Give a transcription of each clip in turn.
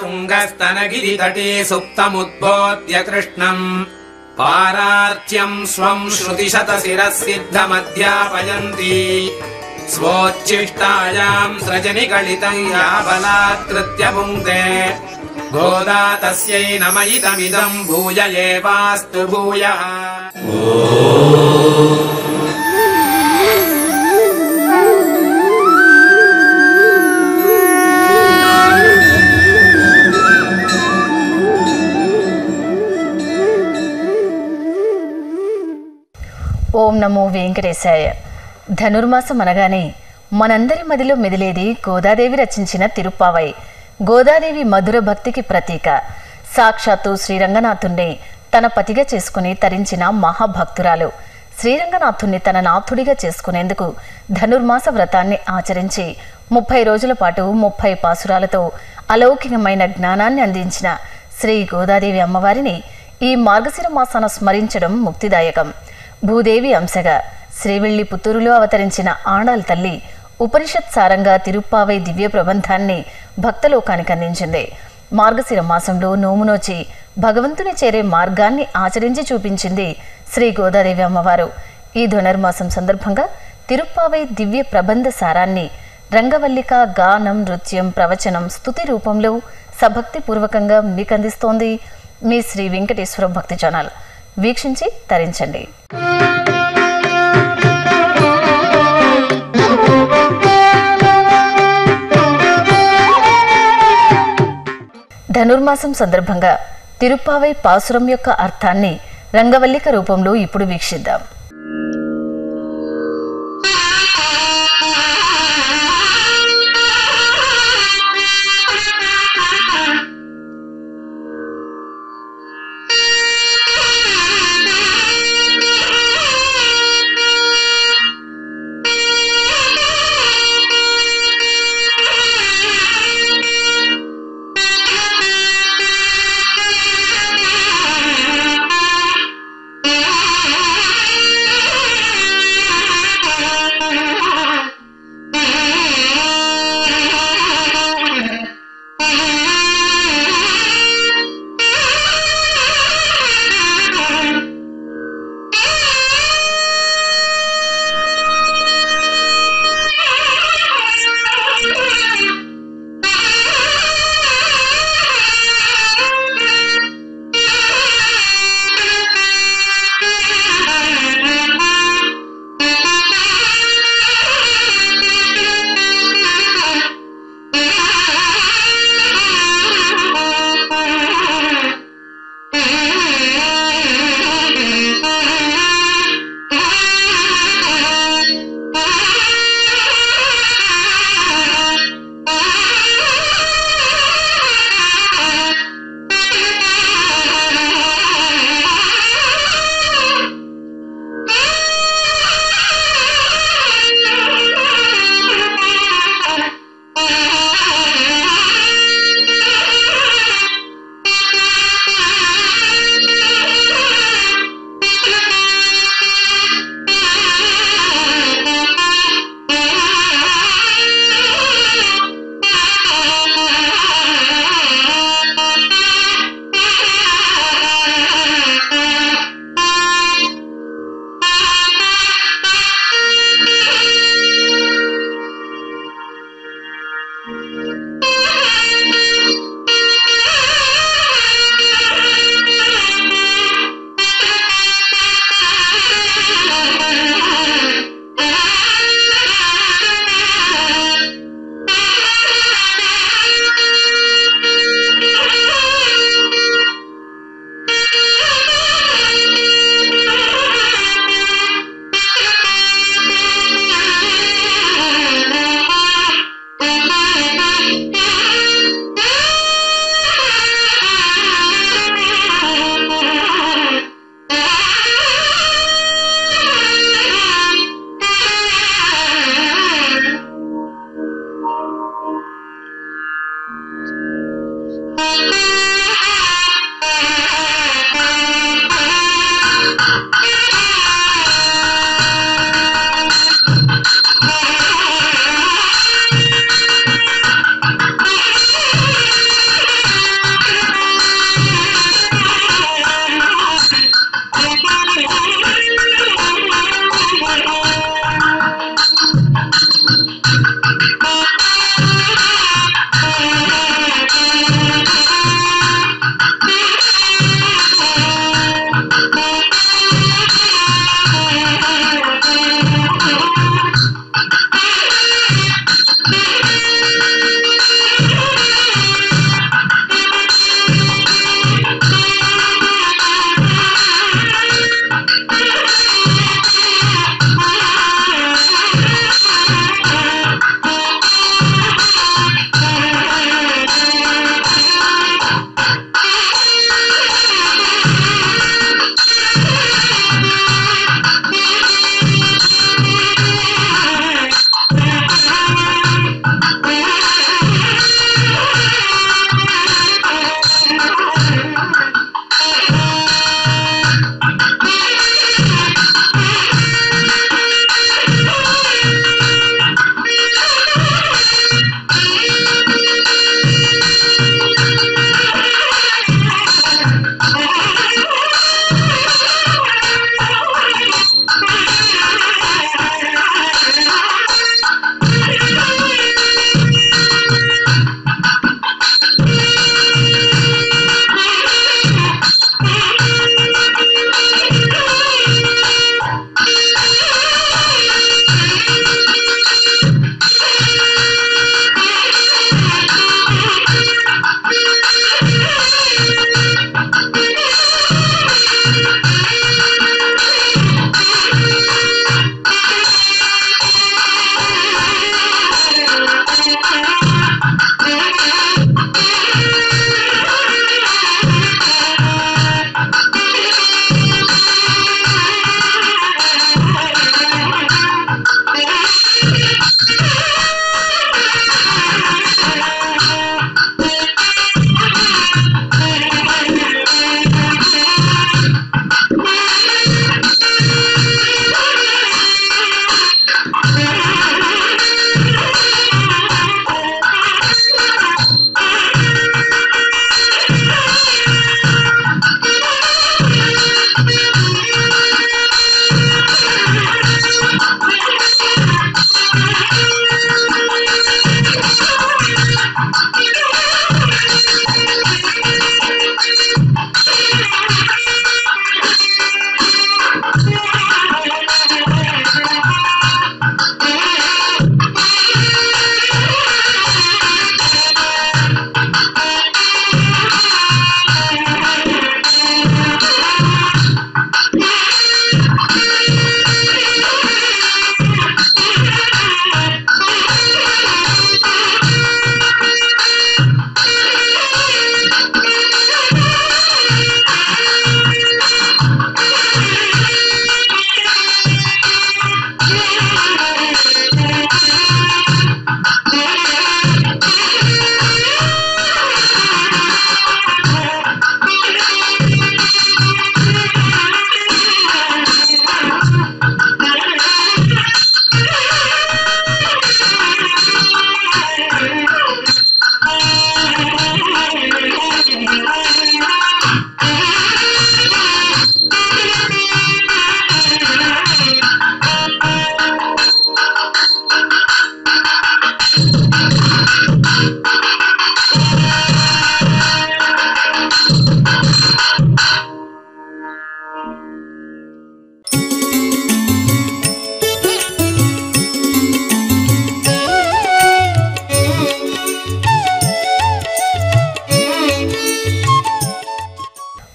तुङ्गस्तनगिरितटे सुप्तमुद्बोध्य कृष्णम् पारार्त्यम् स्वम् श्रुतिशतशिरःसिद्धमध्यापयन्ति स्वोच्छिष्टायाम् सृजनिकलितम् या बलात्कृत्य पुङ्क्ते गोदा तस्यै नमयिदमिदम् भूय एवास्तु भूयः। ఓం నమో వెంకటేశాయ. ధనుర్మాసం అనగానే మనందరి మదిలో మెదిలేది గోదాదేవి రచించిన తిరుప్పావై. గోదాదేవి మధుర భక్తికి ప్రతీక. సాక్షాత్తు శ్రీరంగనాథుణ్ణి తన పతిగా చేసుకుని తరించిన మహాభక్తురాలు. శ్రీరంగనాథుణ్ణి తన నాథుడిగా చేసుకునేందుకు ధనుర్మాస వ్రతాన్ని ఆచరించి 30 రోజుల పాటు 30 పాసురాలతో అలౌకికమైన జ్ఞానాన్ని అందించిన శ్రీ గోదాదేవి అమ్మవారిని ఈ మార్గశిర మాసాన స్మరించడం ముక్తిదాయకం. భూదేవి అంశగా శ్రీవిల్లి పుత్తూరులో అవతరించిన ఆండాల్ తల్లి ఉపనిషత్ సారంగా తిరుప్పావై దివ్య ప్రబంధాన్ని భక్తలోకానికి అందించింది. మార్గశిర మాసంలో నోమునోచి భగవంతుని చేరే మార్గాన్ని ఆచరించి చూపించింది శ్రీ గోదాదేవి అమ్మవారు. ఈ ధనుర్మాసం సందర్భంగా తిరుప్పావై దివ్య ప్రబంధ సారాన్ని రంగవల్లిక గానం, నృత్యం, ప్రవచనం, స్తుతి రూపంలో సభక్తిపూర్వకంగా మీకు అందిస్తోంది మీ శ్రీ వెంకటేశ్వర భక్తి ఛానల్. వీక్షించి తరించండి. ధనుర్మాసం సందర్భంగా తిరుప్పావై పాసురం యొక్క అర్థాన్ని రంగవల్లిక రూపంలో ఇప్పుడు వీక్షిద్దాం.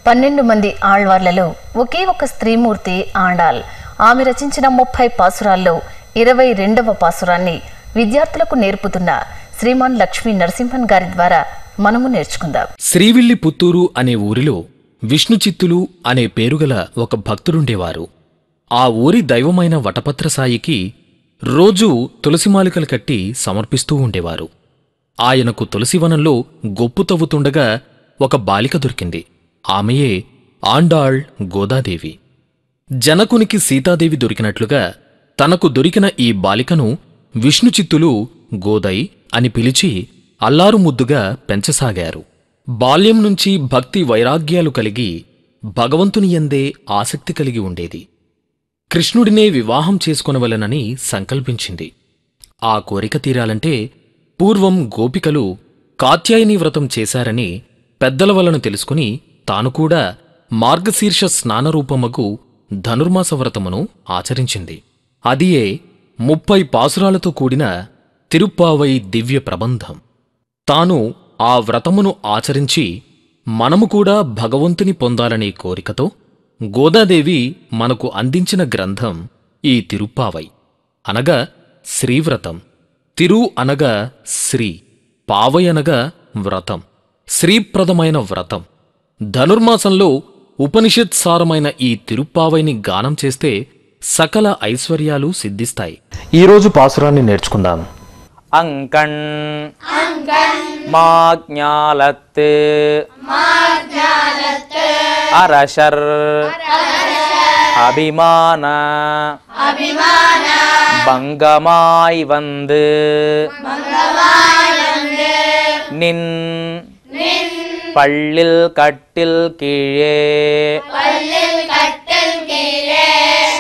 12 మంది ఆళ్వార్లలో ఒకే ఒక స్త్రీమూర్తి ఆండాల్. ఆమె రచించిన 30 పాసురాల్లో 22వ పాసురాన్ని విద్యార్థులకు నేర్పుతున్న శ్రీమాన్ లక్ష్మీ నరసింహన్ గారి ద్వారా మనము నేర్చుకుందాం. శ్రీవిల్లి పుత్తూరు అనే ఊరిలో విష్ణుచిత్తులు అనే పేరుగల ఒక భక్తుడుండేవారు. ఆ ఊరి దైవమైన వటపత్రసాయికి రోజూ తులసిమాలికలు కట్టి సమర్పిస్తూ ఉండేవారు. ఆయనకు తులసివనంలో గొప్పు తవ్వుతుండగా ఒక బాలిక దొరికింది. ఆమెయే ఆండాళ్ గోదాదేవి. జనకునికి సీతాదేవి దొరికినట్లుగా తనకు దొరికిన ఈ బాలికను విష్ణుచిత్తులు గోదై అని పిలిచి అల్లారు ముద్దుగా పెంచసాగారు. బాల్యం నుంచి భక్తి వైరాగ్యాలు కలిగి భగవంతుని యందే ఆసక్తి కలిగి ఉండేది. కృష్ణుడినే వివాహం చేసుకొనవలెనని సంకల్పించింది. ఆ కోరిక తీరాలంటే పూర్వం గోపికలు కాత్యాయనీ వ్రతం చేశారని పెద్దల వలన తెలుసుకుని తాను కూడా మార్గశీర్ష స్నానరూపమగు ధనుర్మాస వ్రతమును ఆచరించింది. అదియే 30 పాసురాలతో కూడిన తిరుప్పావై దివ్య ప్రబంధం. తాను ఆ వ్రతమును ఆచరించి మనము కూడా భగవంతుని పొందాలనే కోరికతో గోదాదేవి మనకు అందించిన గ్రంథం ఈ తిరుప్పావై, అనగా శ్రీవ్రతం. తిరు అనగా శ్రీ, పావై అనగా వ్రతం, శ్రీప్రదమైన వ్రతం. ధనుర్మాసంలో ఉపనిషత్సారమైన ఈ తిరుప్పావైని గానం చేస్తే సకల ఐశ్వర్యాలు సిద్ధిస్తాయి. ఈరోజు పాసురాన్ని నేర్చుకుందాం. అంకణ్ మాజ్ఞాలత్ అరశర్ అభిమాన பங்கமாய் வந்து நின் பள்ளில் கட்டில் கீழே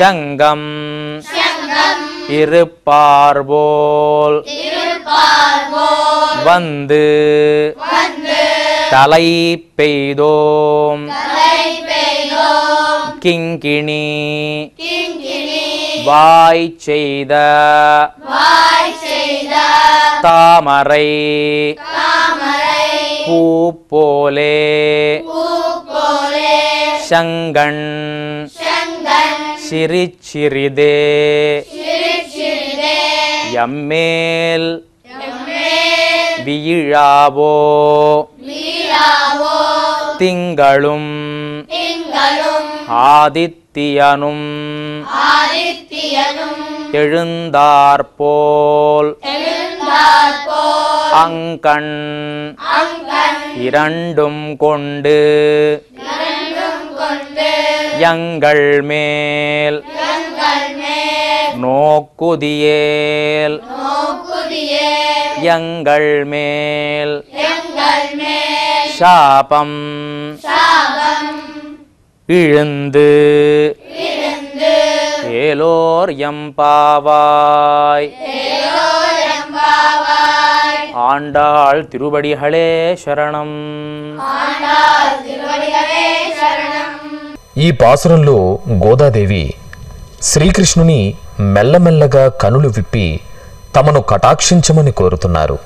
சங்கம் இருப்பார்போல் வந்து தலை பெய்தோம் கிங்கிணி வாய் செய்த தாமரை பூ போலே சங்கண் சிரிச்சிறிதே எம்மேல் வீழாவோ திங்களும் ஆதித்யனும் எழுந்தார்போல் அங்கண் இரண்டும் கொண்டு எங்கள் மேல் நோக்குதியேல் எங்கள் மேல் சாபம் இழுந்து ஏலோர் எம்பாவாய். ஆண்டாள் திருவடிகளே శరణం. ఈ పాసురంలో గోదాదేవి శ్రీకృష్ణుని మెల్లమెల్లగా కనులు విప్పి తమను కటాక్షించమని కోరుతున్నారు.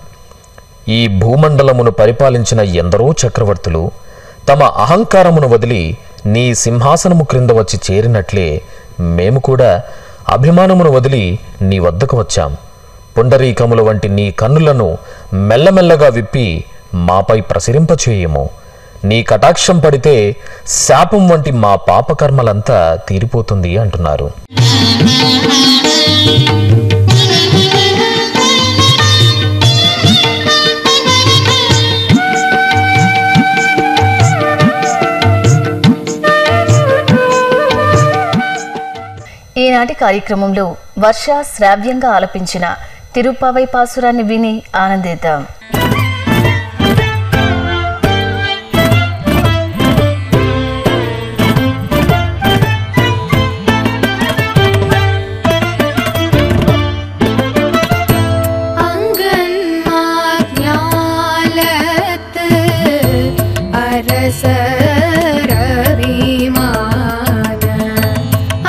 ఈ భూమండలమును పరిపాలించిన ఎందరో చక్రవర్తులు తమ అహంకారమును వదిలి నీ సింహాసనము క్రింద వచ్చి చేరినట్లే మేము కూడా అభిమానమును వదిలి నీ వద్దకు వచ్చాం. పుండరీకముల వంటి నీ కన్నులను మెల్లమెల్లగా విప్పి మాపై ప్రసరింపచేయము. నీ కటాక్షం పడితే శాపం వంటి మా పాపకర్మలంతా తీరిపోతుంది అంటున్నారు. ఈనాటి కార్యక్రమంలో వర్ష శ్రావ్యంగా ఆలపించిన తిరుప్పావై పాసురాన్ని విని ఆనందిద్దాం. அரசரபிமான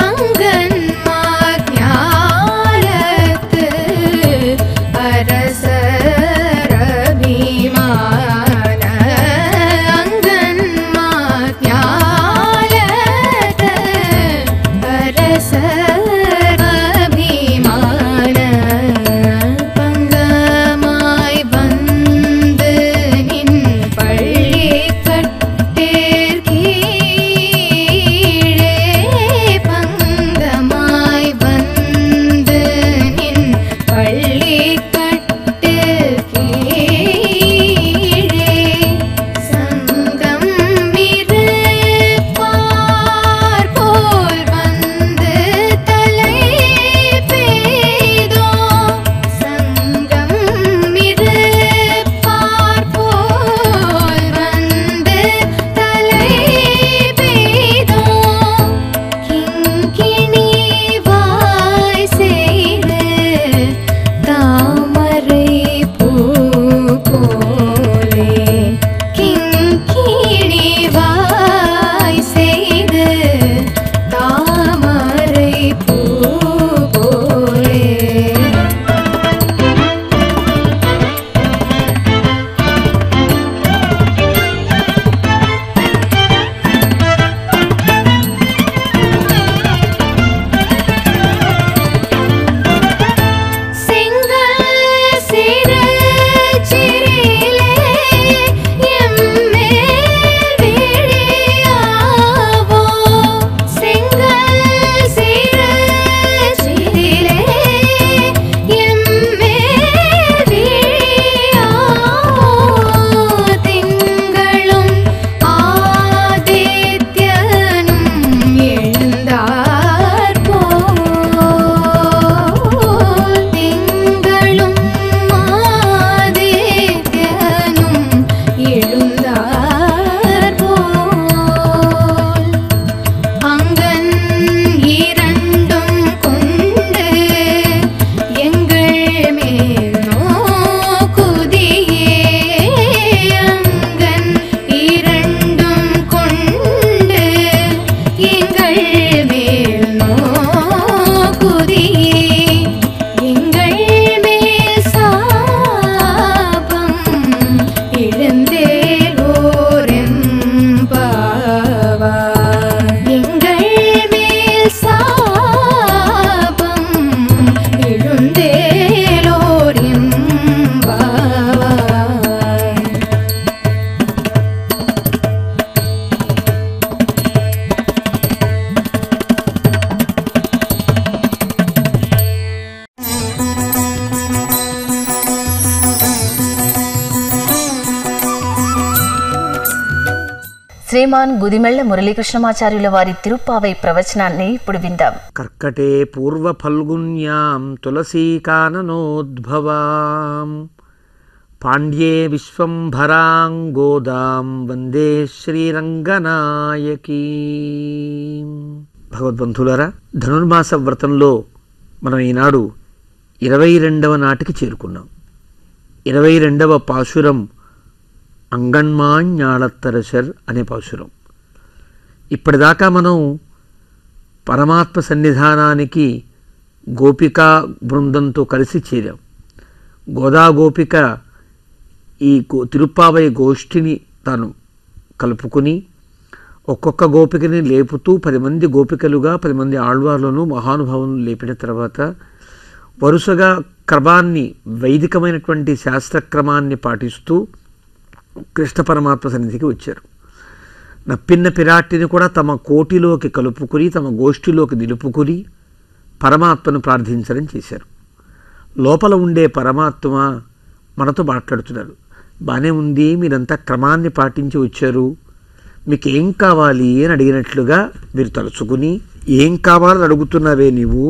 அங்கன்மாஞாலத்து శ్రీమాన్ గుదిమెళ్ల మురళీకృష్ణమాచార్యుల వారి తిరుప్పావై ప్రవచనాన్ని ఇప్పుడు విందాం. కర్కటే పూర్వ ఫల్గున్యాం తులసీకాననోద్భవాం పాండ్యే విశ్వంభరాం గోదాం వందే శ్రీరంగనాయకీ. భగవద్బంధులారా, ధనుర్మాస వ్రతంలో మనం ఈనాడు 22వ నాటికి చేరుకున్నాం. 22వ పాశురం అంగణ్మాణ్యాళత్తరశర్ అనే పాశురం. ఇప్పటిదాకా మనం పరమాత్మ సన్నిధానానికి గోపికా బృందంతో కలిసి చేరాం. గోదా గోపిక ఈ తిరుప్పావై గోష్ఠిని తాను కలుపుకుని ఒక్కొక్క గోపికని లేపుతూ 10 మంది గోపికలుగా 10 మంది ఆళ్వార్లను మహానుభావులను లేపిన తర్వాత వరుసగా క్రమాన్ని, వైదికమైనటువంటి శాస్త్రక్రమాన్ని పాటిస్తూ కృష్ణ పరమాత్మ సన్నిధికి వచ్చారు. నప్పిన్న పిరాట్టిని కూడా తమ కోటిలోకి కలుపుకుని, తమ గోష్ఠిలోకి నిలుపుకుని పరమాత్మను ప్రార్థించడం చేశారు. లోపల ఉండే పరమాత్మ మనతో మాట్లాడుతున్నారు. బాగానే ఉంది, మీరంతా క్రమాన్ని పాటించి వచ్చారు, మీకు ఏం కావాలి అని అడిగినట్లుగా మీరు తలుచుకుని, ఏం కావాలని అడుగుతున్నావే నీవు,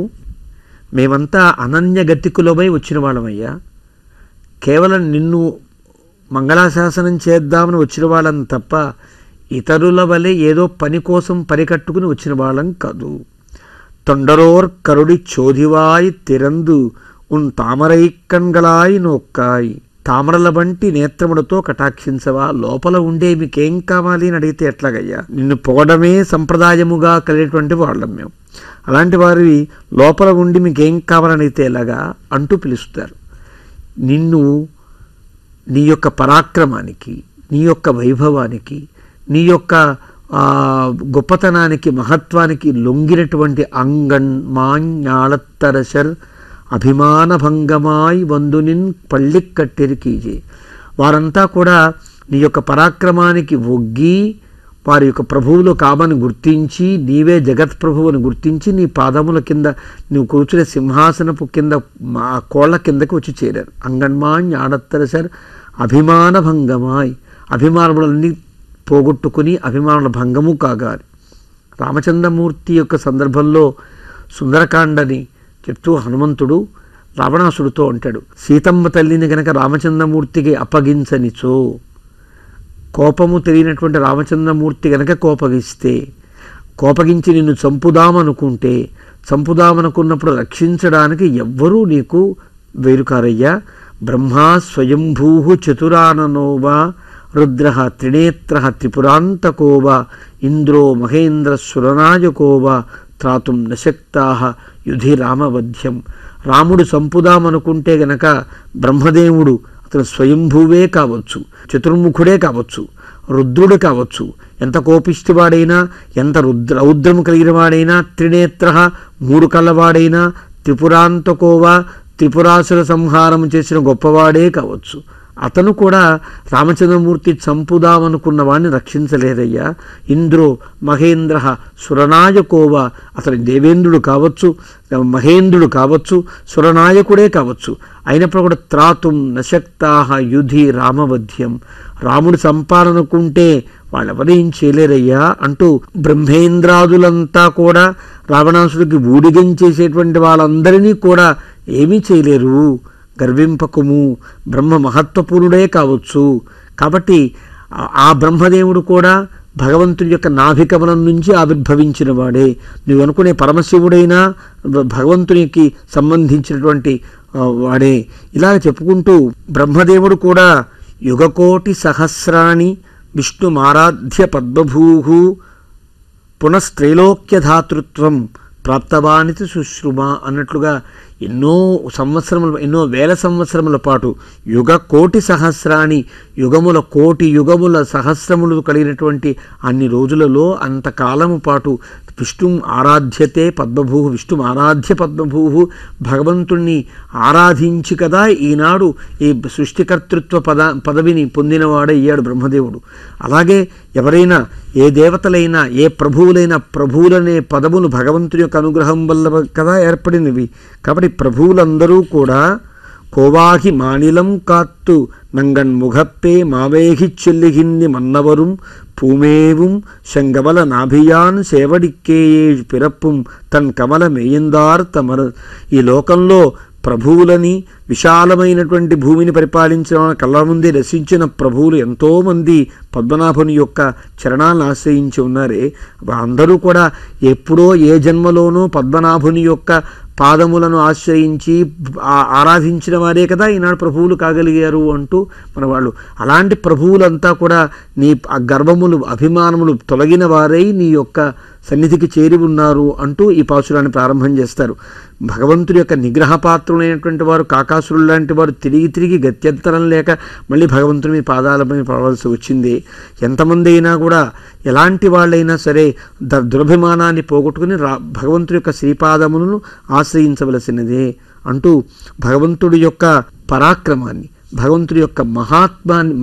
మేమంతా అనన్యగతికులమై వచ్చిన వాళ్ళమయ్యా, కేవలం నిన్ను మంగళాశాసనం చేద్దామని వచ్చిన వాళ్ళం తప్ప ఇతరుల వలె ఏదో పని కోసం పరికట్టుకుని వచ్చిన వాళ్ళం కాదు. తొండరోర్ కరుడి చోదివాయి తిరందు ఉన్ తామరై కణ్గళాయి నొక్కాయి. తామరల వంటి నేత్రములతో కటాక్షించవా, లోపల ఉండే మీకేం కావాలి అని అడిగితే ఎట్లాగయ్యా, నిన్ను పొగడమే సంప్రదాయముగా కలిగేటువంటి వాళ్ళం మేము. అలాంటి వారివి లోపల ఉండి మీకేం కావాలని అడిగితే ఎలాగా అంటూ పిలుస్తారు. నిన్ను నీ యొక్క పరాక్రమానికి, నీ యొక్క వైభవానికి, నీ యొక్క గొప్పతనానికి, మహత్వానికి లొంగినటువంటి అంగణ్మాణ్యాళత్తరశర్ అభిమానభంగమాయ్ వందునిన్ పళ్ళిక్కట్టెరికీజే. వారంతా కూడా నీ యొక్క పరాక్రమానికి ఒగ్గి వారి యొక్క ప్రభువులు కామని గుర్తించి, నీవే జగత్ప్రభువుని గుర్తించి నీ పాదముల కింద నువ్వు కూర్చునే సింహాసనపు కింద ఆ కోళ్ల కిందకి వచ్చి చేరారు. అంగణ్మాణ్యాళత్తరశర్ అభిమానభంగమాయ్, అభిమానములన్నీ పోగొట్టుకుని అభిమానుల భంగము కాగాలి. రామచంద్రమూర్తి యొక్క సందర్భంలో సుందరకాండని చెప్తూ హనుమంతుడు రావణాసుడితో అంటాడు, సీతమ్మ తల్లిని కనుక రామచంద్రమూర్తికి అప్పగించనిచో, కోపము తెలియనటువంటి రామచంద్రమూర్తి కనుక కోపగించి నిన్ను చంపుదామనుకుంటే, చంపుదామనుకున్నప్పుడు రక్షించడానికి ఎవ్వరూ నీకు వేరుకారయ్యా. బ్రహ్మా స్వయంభూ చతురాననోవా రుద్ర త్రినేత్ర త్రిపురాంతకోవా ఇంద్రో మహేంద్ర సురనాయకోవా త్రాతుం నశక్తా యుధి రామవధ్యం. రాముడు చంపుదామనుకుంటే గనక బ్రహ్మదేవుడు అతను స్వయంభూవే కావచ్చు, చతుర్ముఖుడే కావచ్చు, రుద్రుడు కావచ్చు, ఎంత కోపిష్టివాడైనా, ఎంత రౌద్రము కలిగిన వాడైనా, త్రినేత్ర 3 కళ్ళవాడైనా, త్రిపురాంతకోవా త్రిపురాసుర సంహారం చేసిన గొప్పవాడే కావచ్చు, అతను కూడా రామచంద్రమూర్తి చంపుదామనుకున్న వాడిని రక్షించలేదయ్యా. ఇంద్రో మహేంద్ర సురనాయకోవా, అతని దేవేంద్రుడు కావచ్చు, మహేంద్రుడు కావచ్చు, సురనాయకుడే కావచ్చు, అయినప్పుడు కూడా త్రాతుం నశక్తాహ యుధి రామవధ్యం. రాముడు చంపాలనుకుంటే వాళ్ళెవరేం చేయలేరయ్యా అంటూ బ్రహ్మేంద్రాదులంతా కూడా రావణాసుడికి ఊడిగం చేసేటువంటి వాళ్ళందరినీ కూడా ఏమీ చేయలేరు. గర్వింపకము, బ్రహ్మ మహత్వపూర్ణుడే కావచ్చు. కాబట్టి ఆ బ్రహ్మదేవుడు కూడా భగవంతుని యొక్క నాభికమలం నుంచి ఆవిర్భవించిన వాడే. నువ్వు అనుకునే పరమశివుడైనా భగవంతునికి సంబంధించినటువంటి వాడే. ఇలా చెప్పుకుంటూ బ్రహ్మదేవుడు కూడా యుగకోటి సహస్రాణి విష్ణుమారాధ్య పద్మభూ పునఃస్త్రైలోక్యధాతృత్వం ప్రాప్తవానితి సుశ్రుమ అన్నట్లుగా ఎన్నో సంవత్సరములు, ఎన్నో వేల సంవత్సరముల పాటు యుగ కోటి సహస్రాణి, యుగముల కోటి యుగముల సహస్రములు కలిగినటువంటి అన్ని రోజులలో అంతకాలము పాటు విష్ణు ఆరాధ్యతే పద్మభూ, విష్ణు ఆరాధ్య పద్మభూ, భగవంతుణ్ణి ఆరాధించి కదా ఈనాడు ఈ సృష్టికర్తృత్వ పదవిని పొందినవాడయ్యాడు బ్రహ్మదేవుడు. అలాగే ఎవరైనా ఏ దేవతలైనా ఏ ప్రభువులైనా ప్రభువులనే పదములు భగవంతుని యొక్క అనుగ్రహం వల్ల కదా ఏర్పడినవి. కాబట్టి ప్రభువులందరూ కూడా కోవాహి మానిలం కాత్తు నంగన్ ముఖప్పే మావేహి చెల్లిగిన్ని మన్నవరుం பூமேவும் செங்கமல நாభియాన్ సేవడిక్కేయే పిరప్పుం తన్ కమల మేయిందార్ తమర. ఈ లోకంలో ప్రభువులని, విశాలమైనటువంటి భూమిని పరిపాలించిన కళ్ళ ముందే రసించిన ప్రభువులు ఎంతోమంది పద్మనాభుని యొక్క చరణాలను ఆశ్రయించి ఉన్నారే. అందరూ కూడా ఎప్పుడో ఏ జన్మలోనూ పద్మనాభుని యొక్క పాదములను ఆశ్రయించి ఆరాధించిన వారే కదా ఈనాడు ప్రభువులు కాగలిగారు అంటూ మన వాళ్ళు. అలాంటి ప్రభువులంతా కూడా నీ గర్వములు అభిమానములు తొలగిన వారై నీ యొక్క సన్నిధికి చేరి ఉన్నారు అంటూ ఈ పాసురాన్ని ప్రారంభం చేస్తారు. భగవంతుడి యొక్క నిగ్రహపాత్రులైనటువంటి వారు కాకాసురులు లాంటి వారు తిరిగి తిరిగి గత్యంతరం లేక మళ్ళీ భగవంతుని పాదాలపై పడవలసి వచ్చింది. ఎంతమంది అయినా కూడా ఎలాంటి వాళ్ళైనా సరే దురభిమానాన్ని పోగొట్టుకుని భగవంతుడి యొక్క శ్రీపాదములను ఆశ్రయించవలసినదే అంటూ భగవంతుడి యొక్క పరాక్రమాన్ని, భగవంతుడి యొక్క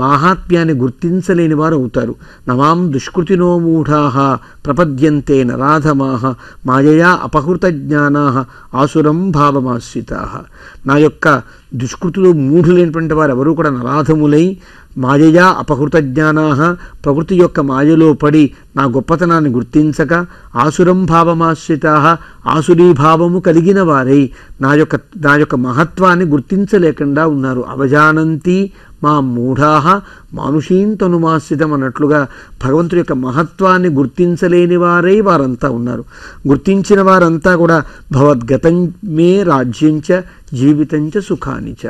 మహాత్మ్యాన్ని గుర్తించలేని వారు అవుతారు. నమాం దుష్కృతినో మూఢాః ప్రపద్యంతే నరాధమాః మాయయా అపహృత జ్ఞానాః ఆసురం భావమాశ్రితాః. నా యొక్క దుష్కృతులు మూఢులైనటువంటి వారు ఎవరూ కూడా నరాధములై మాయయా అపహృత జ్ఞానాః ప్రకృతి యొక్క మాయలో పడి నా గొప్పతనాన్ని గుర్తించక ఆసురం భావమాశ్రితాః ఆసురీభావము కలిగిన వారై నా యొక్క మహత్వాన్ని గుర్తించలేకుండా ఉన్నారు. అవజానంతి మా మూఢాః మానుషీం తనుమాశ్రితం అన్నట్లుగా భగవంతుడి యొక్క మహత్వాన్ని గుర్తించలేని వారై వారంతా ఉన్నారు. గుర్తించిన వారంతా కూడా భవద్గతం మే రాజ్యంచ జీవితంచ సుఖానిచ,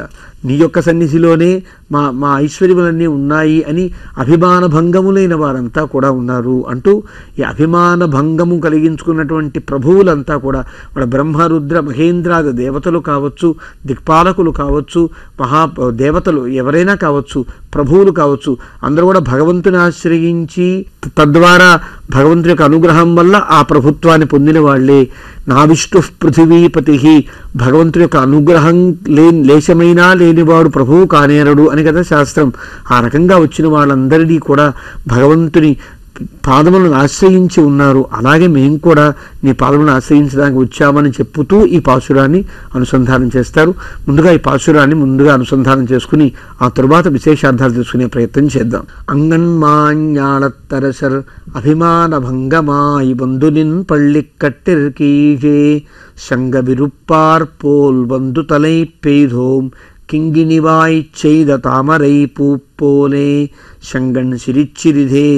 నీ యొక్క సన్నిధిలోనే మా ఐశ్వర్యములన్నీ ఉన్నాయి అని అభిమాన భంగములైన వారంతా కూడా ఉన్నారు అంటూ ఈ అభిమాన భంగము కలిగించుకున్నటువంటి ప్రభువులంతా కూడా వాళ్ళ బ్రహ్మరుద్ర మహేంద్రాది దేవతలు కావచ్చు, దిక్పాలకులు కావచ్చు, దేవతలు ఎవరైనా కావచ్చు, ప్రభువులు కావచ్చు, అందరూ కూడా భగవంతుని ఆశ్రయించి తద్వారా భగవంతుని యొక్క అనుగ్రహం వల్ల ఆ ప్రభుత్వాన్ని పొందిన వాళ్లే. నా విష్ణు పృథివీపతి, భగవంతుని యొక్క అనుగ్రహం లేశమైనా లేనివాడు ప్రభువు కానేరడు అని కదా శాస్త్రం. ఆ రకంగా వచ్చిన వాళ్ళందరినీ కూడా భగవంతుని పాదములను ఆశ్రయించి ఉన్నారు. అలాగే మేము కూడా నీ పాదములను ఆశ్రయించడానికి వచ్చామని చెప్పుతూ ఈ పాశురాన్ని అనుసంధానం చేస్తారు. ముందుగా ఈ పాశురాన్ని అనుసంధానం చేసుకుని ఆ తరువాత విశేషార్థాలు తెలుసుకునే ప్రయత్నం చేద్దాం. అంగన్మాణ్యాళత్తరసర్ అభిమాన భంగమాయి బంధునిన్ పళ్ళి కట్టెర్కీజే శంగ విరుప్పార్పోల్ బంధు తలై పెய்தோம் கிங்கினிவாய் செய்த தாமரை பூப்போலே செங்கண் சிரிச்சிறிதே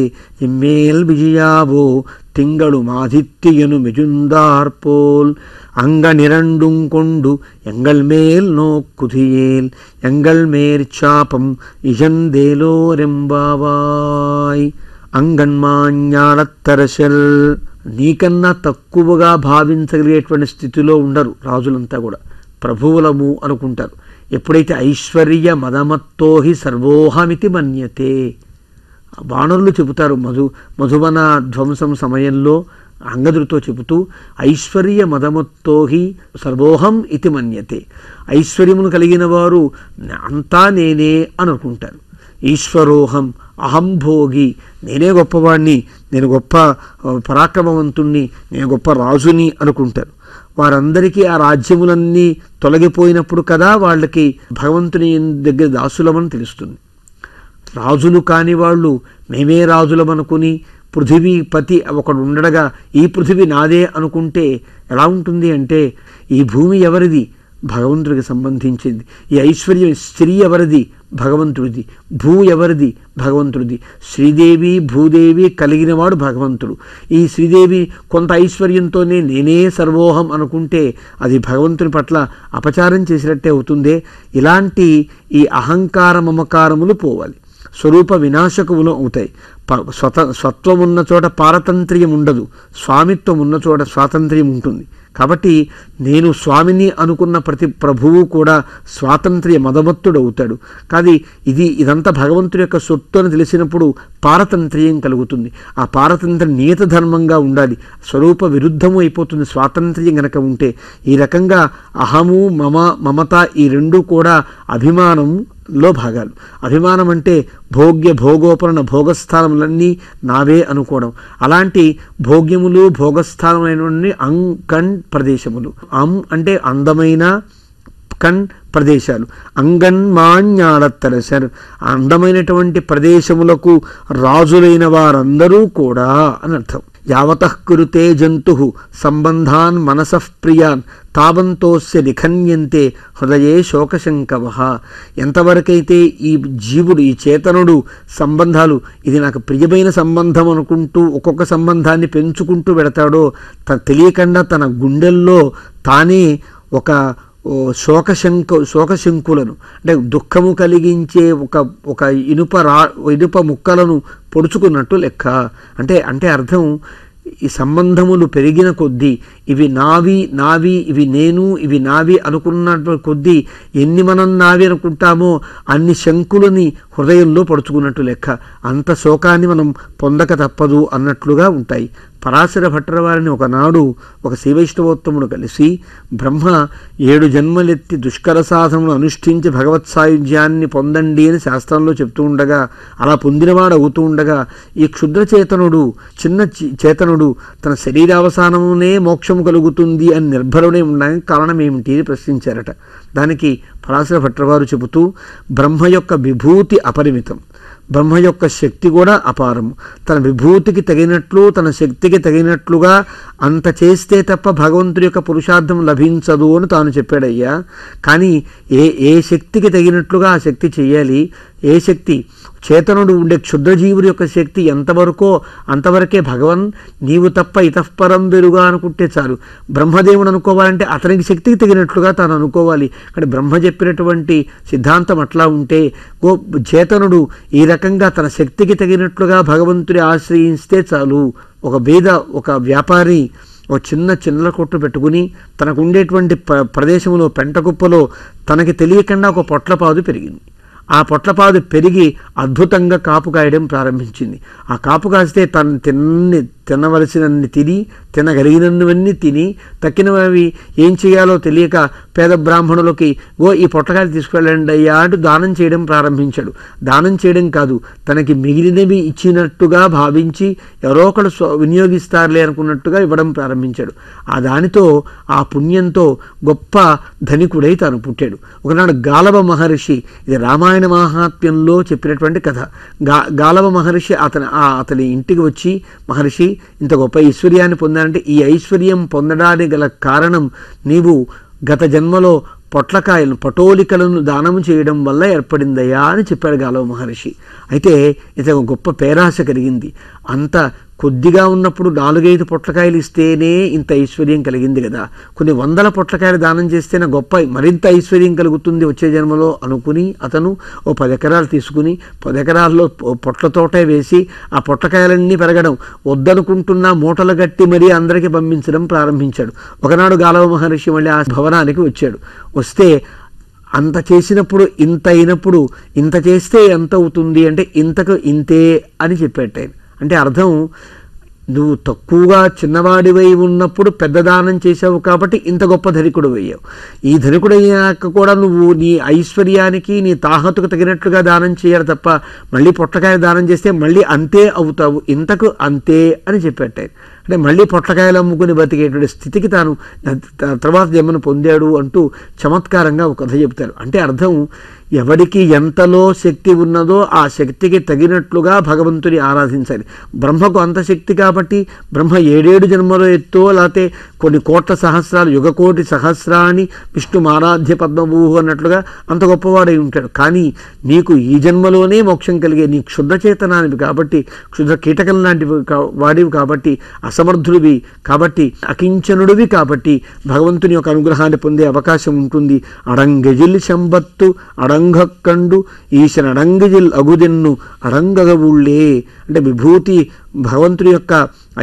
இம்மேல் விஜயாவோ திங்களும் ஆதித்தியனு மிகுந்தார்போல் அங்கனிரண்டும் கொண்டு எங்கள் மேல் நோக்குதியேல் எங்கள் மேற்சாபம் ఇజందేలోరెంబావాయ్. అంగన్మాన్యాళత్తరసల్, నీకన్నా తక్కువగా భావించగలిగేటువంటి స్థితిలో ఉండరు రాజులంతా కూడా. ప్రభువులము అనుకుంటారు. ఎప్పుడైతే ఐశ్వర్య మదమత్తోహి సర్వోహమితి మన్యతే, వానరులు చెబుతారు మధువన ధ్వంసం సమయంలో అంగదుడితో చెబుతూ ఐశ్వర్య మదమత్తోహి సర్వోహం ఇతి మన్యతే, ఐశ్వర్యమును కలిగిన వారు అంతా నేనే అనుకుంటారు. ఈశ్వరోహం అహం భోగి, నేనే గొప్పవాణ్ణి, నేను గొప్ప పరాక్రమవంతుణ్ణి, నేను గొప్ప రాజుని అనుకుంటారు. వారందరికీ ఆ రాజ్యములన్నీ తొలగిపోయినప్పుడు కదా వాళ్ళకి భగవంతుని దగ్గర దాసులమని తెలుస్తుంది. రాజులు కాని వాళ్ళు మేమే రాజులమనుకుని పృథివీపతి ఒకడు ఉండగా ఈ పృథివీ నాదే అనుకుంటే ఎలా ఉంటుంది అంటే, ఈ భూమి ఎవరిది? భగవంతుడికి సంబంధించింది. ఈ ఐశ్వర్యం స్త్రీ ఎవరిది? భగవంతుడిది, భూ ఎవరిది? భగవంతుడిది. శ్రీదేవి భూదేవి కలిగినవాడు భగవంతుడు. ఈ శ్రీదేవి కొంత ఐశ్వర్యంతోనే నేనే సర్వోహం అనుకుంటే అది భగవంతుని పట్ల అపచారం చేసినట్టే అవుతుందే. ఇలాంటి ఈ అహంకార మమకారములు పోవాలి, స్వరూప వినాశకములు అవుతాయి. స్వత్వం ఉన్న చోట పారతంత్ర్యం ఉండదు, స్వామిత్వం ఉన్న చోట స్వాతంత్ర్యం ఉంటుంది. కాబట్టి నేను స్వామిని అనుకున్న ప్రతి ప్రభువు కూడా స్వాతంత్ర్య మదమత్తుడు అవుతాడు. కానీ ఇదంతా భగవంతుడి యొక్క సొత్తు అని తెలిసినప్పుడు పారతంత్ర్యం కలుగుతుంది. ఆ పారతంత్ర్యం నియత ధర్మంగా ఉండాలి, స్వరూప విరుద్ధము అయిపోతుంది స్వాతంత్ర్యం గనక ఉంటే. ఈ రకంగా అహము మమత ఈ రెండూ కూడా అభిమానంలో భాగాలు. అభిమానం అంటే భోగోపరణ భోగస్థానములన్నీ నావే అనుకోవడం. అలాంటి భోగ్యములు భోగస్థానమైనటువంటి అంకణ్ ప్రదేశములు. అంటే అందమైన, కణ్ ప్రదేశాలు. అంగన్మాణ్యాలత్తరసర్ అందమైనటువంటి ప్రదేశములకు రాజులైన వారందరూ కూడా అని అర్థం. యావతః కురుతే జంతు సంబంధాన్ మనసః ప్రియాన్ తావంతోస్య నిఖన్యంతే హృదయే శోకశంకవః. ఎంతవరకైతే ఈ జీవుడు, ఈ చేతనుడు సంబంధాలు, ఇది నాకు ప్రియమైన సంబంధం అనుకుంటూ ఒక్కొక్క సంబంధాన్ని పెంచుకుంటూ వెడతాడో తెలియకుండా తన గుండెల్లో తానే ఒక శోకశంకులను అంటే దుఃఖము కలిగించే ఒక ఇనుప ముక్కలను పొడుచుకున్నట్టు లెక్క. అంటే అర్థం, ఈ సంబంధములు పెరిగిన కొద్దీ ఇవి నావి ఇవి నేను ఇవి నావి అనుకున్న కొద్దీ ఎన్ని మనం నావి అనుకుంటామో అన్ని శంకులని హృదయంలో పడుచుకున్నట్టు లెక్క. అంత శోకాన్ని మనం పొందక తప్పదు అన్నట్లుగా ఉంటాయి. పరాశర భట్టర్ వారిని ఒకనాడు ఒక శ్రీవైష్ణవోత్తముడు కలిసి, బ్రహ్మ 7 జన్మలెత్తి దుష్కర సాధనను అనుష్ఠించి భగవత్ సాయుధ్యాన్ని పొందండి అని శాస్త్రంలో చెప్తూ ఉండగా, అలా పొందినవాడు అవుతూ ఉండగా ఈ క్షుద్ర చేతనుడు, చిన్న చేతనుడు తన శరీరావసానమునే మోక్షము కలుగుతుంది అని నిర్భరుడై ఉండడానికి కారణం ఏమిటి అని ప్రశ్నించారట. దానికి పరాశర భట్టర్ వారు చెబుతూ, బ్రహ్మ యొక్క విభూతి అపరిమితం, బ్రహ్మ యొక్క శక్తి కూడా అపారము. తన విభూతికి తగినట్లు, తన శక్తికి తగినట్లుగా అంత చేస్తే తప్ప భగవంతుడి యొక్క పురుషార్థం లభించదు అని తాను చెప్పాడయ్యా. కానీ ఏ శక్తికి తగినట్లుగా ఆ శక్తి చెయ్యాలి. ఏ శక్తి, చేతనుడు ఉండే క్షుద్రజీవుడి యొక్క శక్తి ఎంతవరకో అంతవరకే భగవన్ నీవు తప్ప ఇతఃపరం వెరుగా అనుకుంటే చాలు. బ్రహ్మదేవుడు అనుకోవాలంటే అతనికి శక్తికి తగినట్లుగా తాను అనుకోవాలి. కానీ బ్రహ్మ చెప్పినటువంటి సిద్ధాంతం అట్లా ఉంటే చేతనుడు ఈ రకంగా తన శక్తికి తగినట్లుగా భగవంతుడి ఆశ్రయిస్తే చాలు. ఒక వ్యాపారి ఒక చిన్న కొట్టు పెట్టుకుని తనకు ఉండేటువంటి ప్రదేశంలో పెంటకుప్పలో తనకి తెలియకుండా ఒక పొట్లపాదు పెరిగింది. ఆ పొట్లపాదు పెరిగి అద్భుతంగా కాపు కాయడం ప్రారంభించింది. ఆ కాపు కాస్తే తను తినవలసినన్ని తిని, తినగలిగినవన్నీ తిని, తక్కినవి ఏం చేయాలో తెలియక పేద బ్రాహ్మణులకి ఈ పొట్లకాయలు తీసుకువెళ్ళండి అయ్యా అంటూ దానం చేయడం ప్రారంభించాడు. దానం చేయడం కాదు, తనకి మిగిలినవి ఇచ్చినట్టుగా భావించి ఎవరో ఒకడు వినియోగిస్తారులే అనుకున్నట్టుగా ఇవ్వడం ప్రారంభించాడు. ఆ దానితో, ఆ పుణ్యంతో గొప్ప ధనికుడై తాను పుట్టాడు. ఒకనాడు గాలవ మహర్షి, ఇది రామాయణ మహాత్మ్యంలో చెప్పినటువంటి కథ. గాలవ మహర్షి అతని ఇంటికి వచ్చి, మహర్షి ఇంత గొప్ప ఐశ్వర్యాన్ని పొందాలంటే ఈ ఐశ్వర్యం పొందడానికి గల కారణం నీవు గత జన్మలో పటోలికలను దానము చేయడం వల్ల ఏర్పడిందయ్యా అని చెప్పాడు గాలవ మహర్షి. అయితే ఇతను గొప్ప పేరాశ కలిగింది. అంత కొద్దిగా ఉన్నప్పుడు 4-5 పొట్లకాయలు ఇస్తేనే ఇంత ఐశ్వర్యం కలిగింది కదా, కొన్ని 100 పొట్లకాయలు దానం చేస్తేనే మరింత ఐశ్వర్యం కలుగుతుంది వచ్చే జన్మలో అనుకుని అతను 10 ఎకరాలు తీసుకుని 10 ఎకరాల్లో పొట్ల తోటే వేసి ఆ పొట్లకాయలన్నీ పెరగడం వద్దనుకుంటున్న మూటలు గట్టి మరీ అందరికీ పంపించడం ప్రారంభించాడు. ఒకనాడు గాలవ మహర్షి మళ్ళీ ఆ భవనానికి వచ్చాడు. వస్తే అంత చేసినప్పుడు ఇంత అయినప్పుడు ఇంత చేస్తే ఎంత అవుతుంది అంటే ఇంతకు ఇంతే అని చెప్పాడు. అంటే అర్థం, నువ్వు తక్కువగా చిన్నవాడివై ఉన్నప్పుడు పెద్ద దానం చేసావు కాబట్టి ఇంత గొప్ప ధనికుడు అయ్యావు. ఈ ధనికుడు అయ్యాక కూడా నువ్వు నీ ఐశ్వర్యానికి, నీ తాహతుకు తగినట్లుగా దానం చేయాలి తప్ప మళ్ళీ పొట్లకాయ దానం చేస్తే మళ్ళీ అంతే అవుతావు, ఇంతకు అంతే అని చెప్పాడు. అంటే మళ్ళీ పొట్లకాయలు అమ్ముకుని బతికేటువంటి స్థితికి తాను తర్వాత జన్మను పొందాడు అంటూ చమత్కారంగా ఒక కథ చెప్తారు. అంటే అర్థం, ఎవరికి ఎంతలో శక్తి ఉన్నదో ఆ శక్తికి తగినట్లుగా భగవంతుని ఆరాధించాలి. బ్రహ్మకు అంత శక్తి కాబట్టి బ్రహ్మ 7 జన్మలో ఎత్తో లేకపోతే కొన్ని కోట్ల సహస్రాలు యుగకోటి సహస్రాన్ని విష్ణు ఆరాధ్య పద్మభూహు అన్నట్లుగా అంత గొప్పవాడై ఉంటాడు. కానీ నీకు ఈ జన్మలోనే మోక్షం కలిగే నీ క్షుద్ర చేతనానివి కాబట్టి, క్షుద్ర కీటకం లాంటివి వాడివి కాబట్టి, అసమర్థుడివి కాబట్టి, అకించనుడివి కాబట్టి భగవంతుని యొక్క అనుగ్రహాన్ని పొందే అవకాశం ఉంటుంది. అడంగజిల్ శంబత్తు అడంగక్కండు ఈశన్ అడంగజిల్ అగుదెన్ను అడంగగవుళ్ళే అంటే విభూతి భగవంతుని యొక్క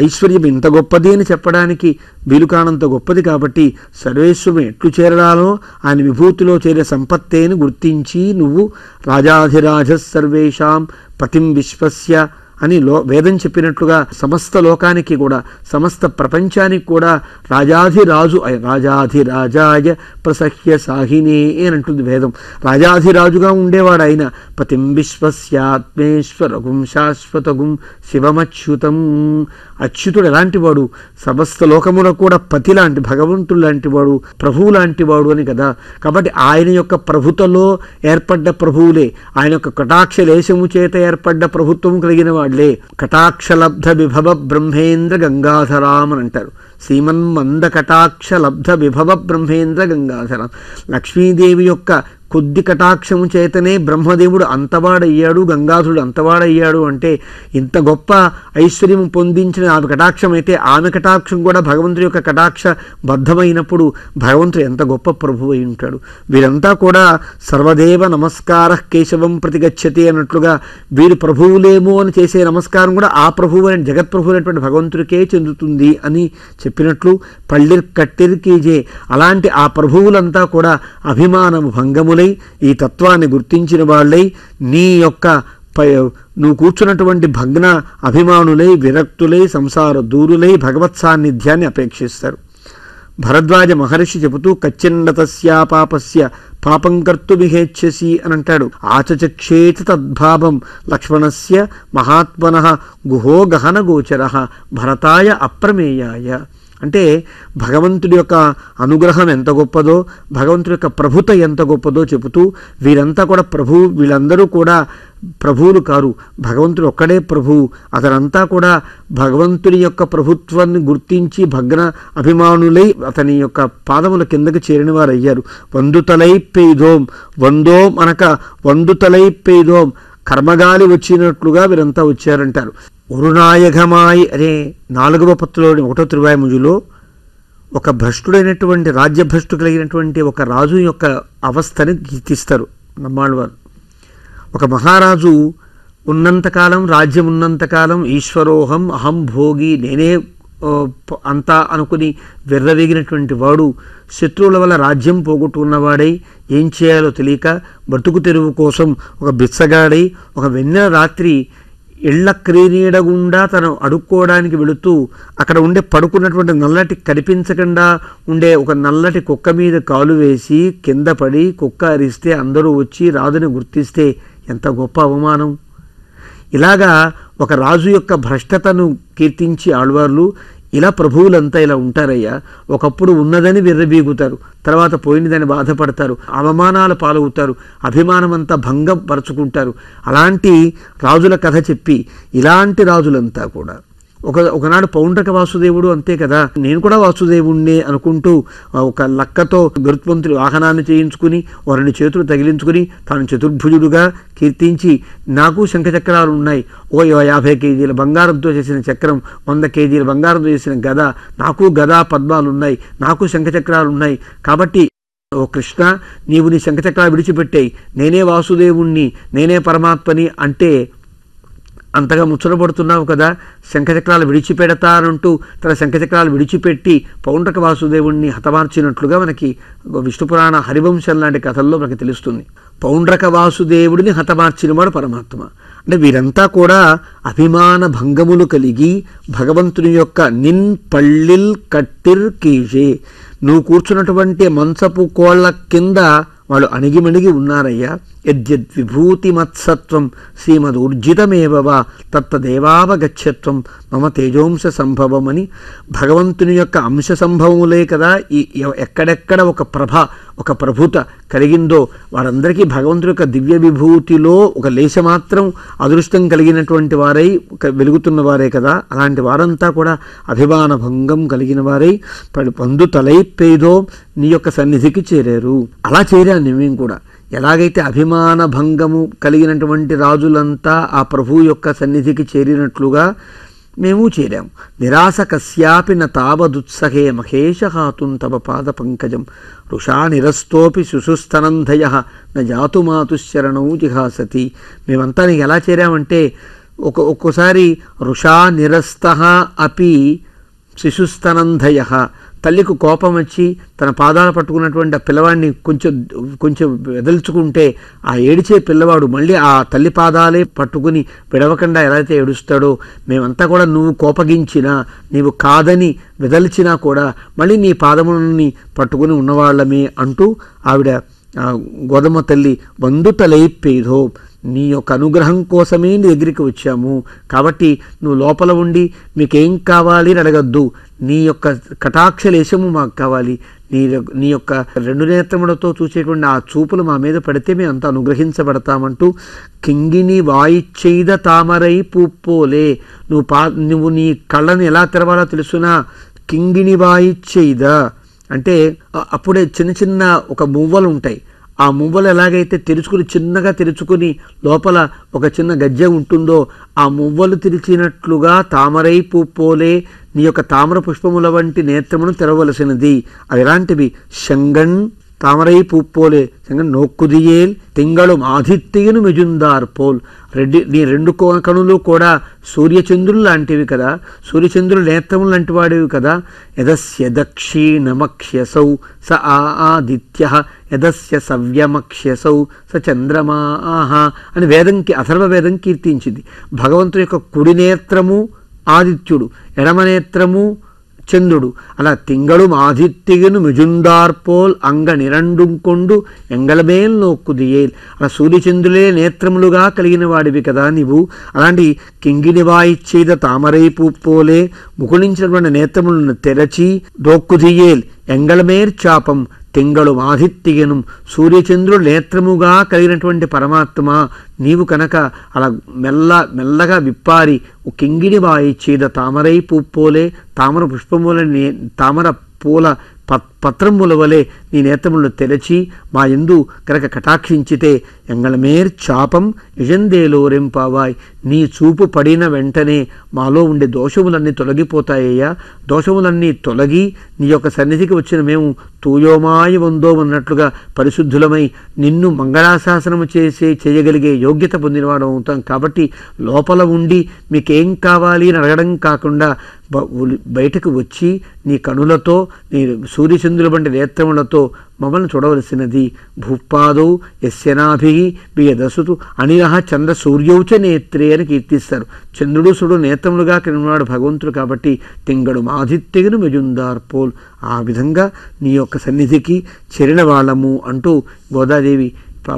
ఐశ్వర్యం ఇంత గొప్పది అని చెప్పడానికి వీలు కానంత గొప్పది కాబట్టి సర్వేశ్వరుని ఎట్లు చేరడాలో ఆయన విభూతిలో చేరే సంపత్తేని గుర్తించి నువ్వు రాజాధిరాజ సర్వేషాం పతిం విశ్వస్య అని వేదం చెప్పినట్లుగా సమస్త లోకానికి కూడా సమస్త ప్రపంచానికి కూడా రాజాధిరాజు రాజాధిరాజాయ ప్రసహ్య సాహినే అని అంటుంది వేదం. రాజాధిరాజుగా ఉండేవాడు ఆయన. పతిం విశ్వస్యాత్మేశ్వరగుం శాశ్వతగుం శివమచ్యుతం. అచ్యుతుడు ఎలాంటి వాడు? సమస్త లోకములకు కూడా పతి లాంటి భగవంతుడు లాంటి వాడు, ప్రభువు లాంటి వాడు అని కదా. కాబట్టి ఆయన యొక్క ప్రభుత్వలో ఏర్పడ్డ ప్రభువులే, ఆయన యొక్క కటాక్ష లేశము చేత ఏర్పడ్డ ప్రభుత్వం కలిగిన వాళ్లే. కటాక్షలబ్ధ విభవ బ్రహ్మేంద్ర గంగాధరాం అని అంటారు. శ్రీమన్మంద కటాక్ష లబ్ధ విభవ బ్రహ్మేంద్ర గంగాధరాం. లక్ష్మీదేవి యొక్క కొద్ది కటాక్షము చేతనే బ్రహ్మదేవుడు అంతవాడయ్యాడు, గంగాధరుడు అంతవాడయ్యాడు. అంటే ఇంత గొప్ప ఐశ్వర్యం పొందించిన ఆమె కటాక్షం అయితే ఆమె కటాక్షం కూడా భగవంతుడి యొక్క కటాక్ష బద్ధమైనప్పుడు భగవంతుడు ఎంత గొప్ప ప్రభువు అయి ఉంటాడు. వీరంతా కూడా సర్వదేవ నమస్కార కేశవం ప్రతిగచ్చతి అన్నట్లుగా వీరు ప్రభువులేమో అని చేసే నమస్కారం కూడా ఆ ప్రభువు అని జగత్ప్రభు అయినటువంటి భగవంతుడికే చెందుతుంది అని చెప్పినట్లు పళ్ళిర్ కట్టిర్ కీజే. అలాంటి ఆ ప్రభువులంతా కూడా అభిమానము భంగములై ఈ తత్వాన్ని గుర్తించిన వాళ్ళై నీ యొక్క నువ్వు కూర్చున్నటువంటి భగ్న అభిమానులై విరక్తులై సంసార దూరులై భగవత్ సాన్నిధ్యాన్ని అపేక్షిస్తారు. భరద్వాజ మహర్షి చెబుతూ కచ్చిన్నతస్యా పాపస్య పాపం కర్తుమిహేచ్ఛసి అని అంటాడు. ఆచచక్షేత తద్భావం లక్ష్మణస్య మహాత్మనః గుహో గహన గోచరః భరతాయ అప్రమేయాయ. అంటే భగవంతుడి యొక్క అనుగ్రహం ఎంత గొప్పదో, భగవంతుడి యొక్క ప్రభుత ఎంత గొప్పదో చెబుతూ వీరంతా కూడా ప్రభువు, వీళ్ళందరూ కూడా ప్రభువులు కారు, భగవంతుడు ఒక్కడే ప్రభువు. అతనంతా కూడా భగవంతుని యొక్క ప్రభుత్వాన్ని గుర్తించి భగ్న అభిమానులై అతని యొక్క పాదముల కిందకి చేరిన వారు అయ్యారు. వందుతలై పెయిదోం, వందోం అనక వందుతలై పెయిదోం, కర్మగాలి వచ్చినట్లుగా వీరంతా వచ్చారంటారు. ఉరునాయఘమాయి అనే 4వ పత్తులోని 1వ తిరువాయిముజులో ఒక భ్రష్టుడైనటువంటి రాజ్యభ్రష్టు కలిగినటువంటి ఒక రాజు యొక్క అవస్థని గీతిస్తారు నమ్మాళ్ళవారు. ఒక మహారాజు ఉన్నంతకాలం, రాజ్యం ఉన్నంతకాలం ఈశ్వరోహం అహం భోగి, నేనే అంతా అనుకుని వెర్రవేగినటువంటి వాడు శత్రువుల వల్ల రాజ్యం పోగొట్టుకున్నవాడై ఏం చేయాలో తెలియక బ్రతుకు తెరువు కోసం ఒక బిచ్చగాడై ఒక వెన్నెల రాత్రి ఇళ్ల క్రీనీడగుండా తను అడుక్కోవడానికి వెళుతూ అక్కడ ఉండే పడుకున్నటువంటి నల్లటి కనిపించకుండా ఉండే ఒక నల్లటి కుక్క మీద కాలు వేసి కింద పడి కుక్క అరిస్తే అందరూ వచ్చి రాజుని గుర్తిస్తే ఎంత గొప్ప అవమానం. ఇలాగా ఒక రాజు యొక్క భ్రష్టతను కీర్తించి ఆళ్వార్లు ఇలా ప్రభువులంతా ఇలా ఉంటారయ్యా. ఒకప్పుడు ఉన్నదని విర్రబీగుతారు, తర్వాత పోయినదని బాధపడతారు, అవమానాల పాలవుతారు, అభిమానమంతా భంగపరుచుకుంటారు. అలాంటి రాజుల కథ చెప్పి ఇలాంటి రాజులంతా కూడా ఒకనాడు పౌండ్రక వాసుదేవుడు అంతే కదా, నేను కూడా వాసుదేవుణ్ణే అనుకుంటూ ఒక లక్కతో గరుత్మంతుడి వాహనాన్ని చేయించుకుని 2 చేతులు తగిలించుకుని తాను చతుర్భుజుడుగా కీర్తించి నాకు శంఖచక్రాలు ఉన్నాయి, 50 కేజీల బంగారంతో చేసిన చక్రం, 100 కేజీల బంగారంతో చేసిన గద, నాకు గదా పద్మాలు ఉన్నాయి, నాకు శంఖచక్రాలు ఉన్నాయి. కాబట్టి ఓ కృష్ణ, నీవు నీ శంఖచక్రాలు విడిచిపెట్టాయి, నేనే వాసుదేవుణ్ణి, నేనే పరమాత్మని అంటే అంతగా ముచ్చటపడుతున్నావు కదా, శంఖచక్రాలు విడిచిపెడతానంటూ తన శంఖచక్రాలు విడిచిపెట్టి పౌండ్రక వాసుదేవుణ్ణి హతమార్చినట్లుగా మనకి విష్ణుపురాణ హరివంశం లాంటి కథల్లో మనకి తెలుస్తుంది. పౌండ్రక వాసుదేవుడిని హతమార్చినవాడు పరమాత్మ. అంటే వీరంతా కూడా అభిమాన భంగములు కలిగి భగవంతుని యొక్క నిన్ పళ్ళిల్ కట్టిర్ కీజే, నువ్వు కూర్చున్నటువంటి మంచపు కోళ్ల కింద వాళ్ళు అణిగిమణిగి ఉన్నారయ్యా. యద్విభూతిమత్సత్వం శ్రీమదూర్జితమేవవా తత్తదేవావగచ్చత్వం మమ తేజోంశ సంభవం అని భగవంతుని యొక్క అంశ సంభవములే కదా ఈ ఎక్కడెక్కడ ఒక ప్రభ ఒక ప్రభుత కలిగిందో వారందరికీ భగవంతుడి యొక్క దివ్య విభూతిలో ఒక లేశమాత్రం అదృష్టం కలిగినటువంటి వారై వెలుగుతున్న వారే కదా. అలాంటి వారంతా కూడా అభిమాన భంగం కలిగిన వారై పందు తలైప్పేదో నీ యొక్క సన్నిధికి చేరారు. అలా చేరాను మేము కూడా. ఎలాగైతే అభిమాన భంగము కలిగినటువంటి రాజులంతా ఆ ప్రభువు యొక్క సన్నిధికి చేరినట్లుగా మేము చేరాము. నిరాశ కస్యాపి న తావదుత్సహే మహేష హాతుం తవ పాద పంకజం రుషా నిరస్తోపి శిశుస్తనంధయ న జాతుమాతుశరణౌ జిహాసతి. మేమంతా నీకు ఎలా చేరామంటే ఒక్కోసారి రుషా నిరస్త అపి శిశుస్తనంధయ, తల్లికి కోపం వచ్చి తన పాదాలు పట్టుకున్నటువంటి ఆ పిల్లవాడిని కొంచెం వెదల్చుకుంటే ఆ ఏడిచే పిల్లవాడు మళ్ళీ ఆ తల్లి పాదాలే పట్టుకుని విడవకుండా ఎలా అయితే ఏడుస్తాడో, మేమంతా కూడా నువ్వు కోపగించినా నీవు కాదని వెదల్చినా కూడా మళ్ళీ నీ పాదములని పట్టుకుని ఉన్నవాళ్ళమే అంటూ ఆవిడ గోదమ్మ తల్లి వందు తలైప్పేదో నీ యొక్క అనుగ్రహం కోసమే నీ దగ్గరికి వచ్చాము. కాబట్టి నువ్వు లోపల ఉండి మీకేం కావాలి అని అడగద్దు, నీ యొక్క కటాక్షలేశము మాకు కావాలి. నీ యొక్క రెండు నేత్రములతో చూసేటువంటి ఆ చూపులు మా మీద పడితే మేము అంత అనుగ్రహించబడతామంటూ కింగిని వాయిచ్చేద తామరై పూప్పోలే. నువ్వు నీ కళ్ళని ఎలా తెరవాలో తెలుసునా, కింగిని వాయిచ్చేద అంటే అప్పుడే చిన్న చిన్న ఒక మువ్వలు ఉంటాయి. ఆ మువ్వలు ఎలాగైతే చిన్నగా తెరుచుకుని లోపల ఒక చిన్న గజ్జె ఉంటుందో ఆ మువ్వలు తెరిచినట్లుగా తామరై పూపోలే నీ యొక్క తామర పుష్పముల వంటి నేత్రమును తెరవలసినది. అవి ఎలాంటివి? శంగన్ తామరై పూప్పోలే శంగన్ నోక్కుదియేల్ తింగళు ఆదిత్యను మిజుందార్పోల్. నీ రెండు కణులు కూడా సూర్యచంద్రులు లాంటివి కదా, సూర్యచంద్రుల నేత్రములు లాంటి వాడివి కదా. యదస్య దక్షిణమక్ష్యసౌ స ఆదిత్య యదస్య సవ్యమక్ష్యసౌ స చంద్రమాహ అని అథర్వ వేదం కీర్తించింది. భగవంతుని యొక్క కుడి నేత్రము ఆదిత్యుడు, ఎడమ నేత్రము చంద్రుడు. అలా తింగళుం ఆదిత్యను మిజుందార్పోల్ అంగ నిరండుకొండు ఎంగళమేల్ నోక్కుదియేల్. అలా సూర్యచంద్రులే నేత్రములుగా కలిగిన వాడివి కదా నీవు. అలాంటి కింగిని వాయిచ్చేద తామరై పూప్పోలే ముకుళించినటువంటి నేత్రములను తెరచి దోక్కుదియేల్ ఎంగళమేర్ చాపం తింగళు ఆదిత్యను సూర్యచంద్రుడు నేత్రముగా కలిగినటువంటి పరమాత్మ నీవు కనుక అలా మెల్లగా విప్పారి కింగిని వాయిచ్చేద తామరై పూప్పోలే తామర పుష్పముల తామర పూల పత్రముల వలె నీ నేత్రములను తెరచి మా యందు కనుక కటాక్షించితే ఎంగళమేర్ చాపం యుజందేలోరెంపావాయ్. నీ చూపు పడిన వెంటనే మాలో ఉండే దోషములన్నీ తొలగిపోతాయ్యా. దోషములన్నీ తొలగి నీ యొక్క సన్నిధికి వచ్చిన మేము తూయోమాయ వందో అన్నట్లుగా పరిశుద్ధులమై నిన్ను మంగళాశాసనము చేయగలిగే యోగ్యత పొందినవాడు అవుతాం. కాబట్టి లోపల ఉండి మీకేం కావాలి అని అడగడం కాకుండా బయటకు వచ్చి నీ కనులతో నీ సూర్యచంద్రుల వంటి నేత్రములతో మమ్మల్ని చూడవలసినది. భూపాదౌ యస్యనాభి బియదసుతు అనిరహ చంద్ర సూర్యౌచ నేత్రే అని కీర్తిస్తారు. చంద్రుడు సూర్యుడు నేత్రములుగా కలిగినవాడు భగవంతుడు. కాబట్టి తింగడు ఆదిత్యను మెజుందార్పోల్. ఆ విధంగా నీ యొక్క సన్నిధికి చేరిన వాళ్ళము అంటూ గోదాదేవి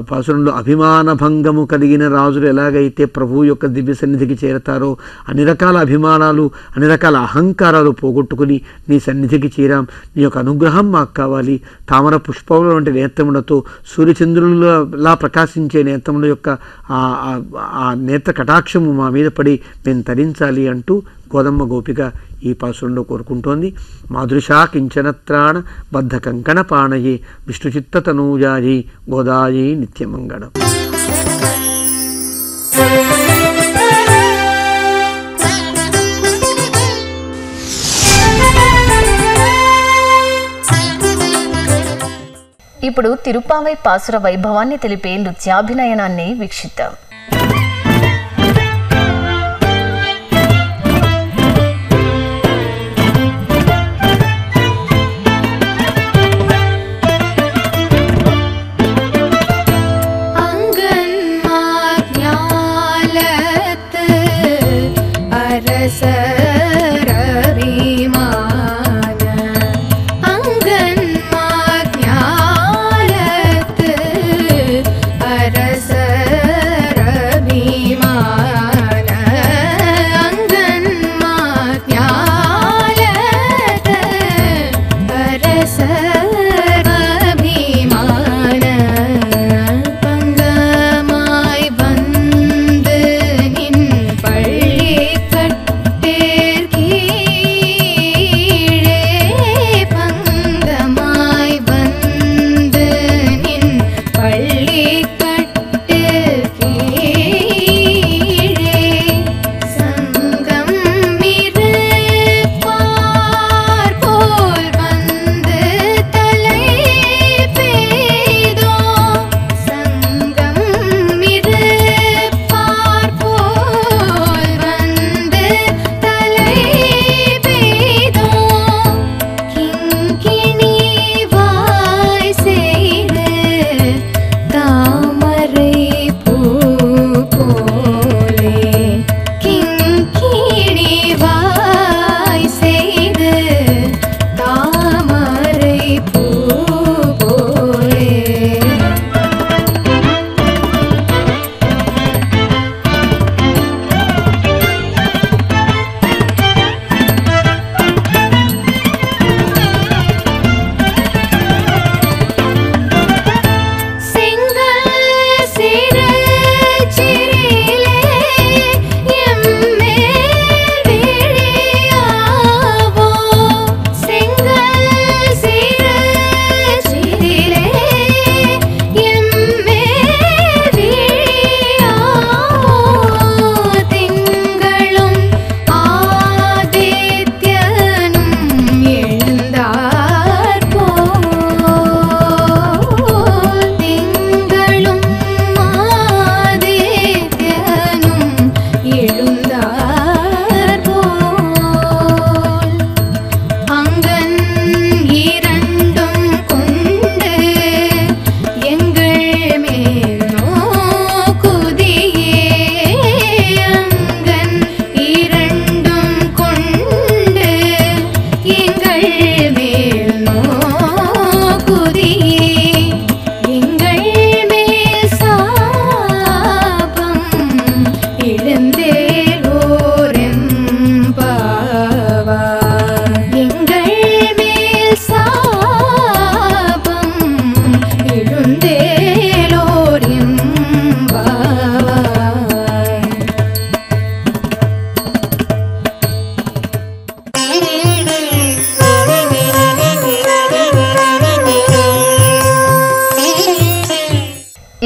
పాసురంలో అభిమాన భంగము కలిగిన రాజులు ఎలాగైతే ప్రభువు యొక్క దివ్య సన్నిధికి చేరతారో అన్ని రకాల అభిమానాలు అన్ని రకాల అహంకారాలు పోగొట్టుకుని నీ సన్నిధికి చేరాం. నీ యొక్క అనుగ్రహం మాకు కావాలి. తామర పుష్పముల వంటి నేత్రములతో సూర్యచంద్రులలా ప్రకాశించే నేత్రముల యొక్క ఆ నేత్ర కటాక్షము మా మీద పడి మేము తరించాలి అంటూ గోదమ్మ గోపిక ఈ పాసురంలో కోరుకుంటోంది. మాధుషా కించనత్రాణ బద్ధ కంకణ పాణయే విష్ణుచిత్త తనూజాయి గోదాయి నిత్యమంగళం. ఇప్పుడు తిరుపావై పాసుర వైభవాన్ని తెలిపే నృత్యాభినయనాన్ని వీక్షిద్దాం. अभिमान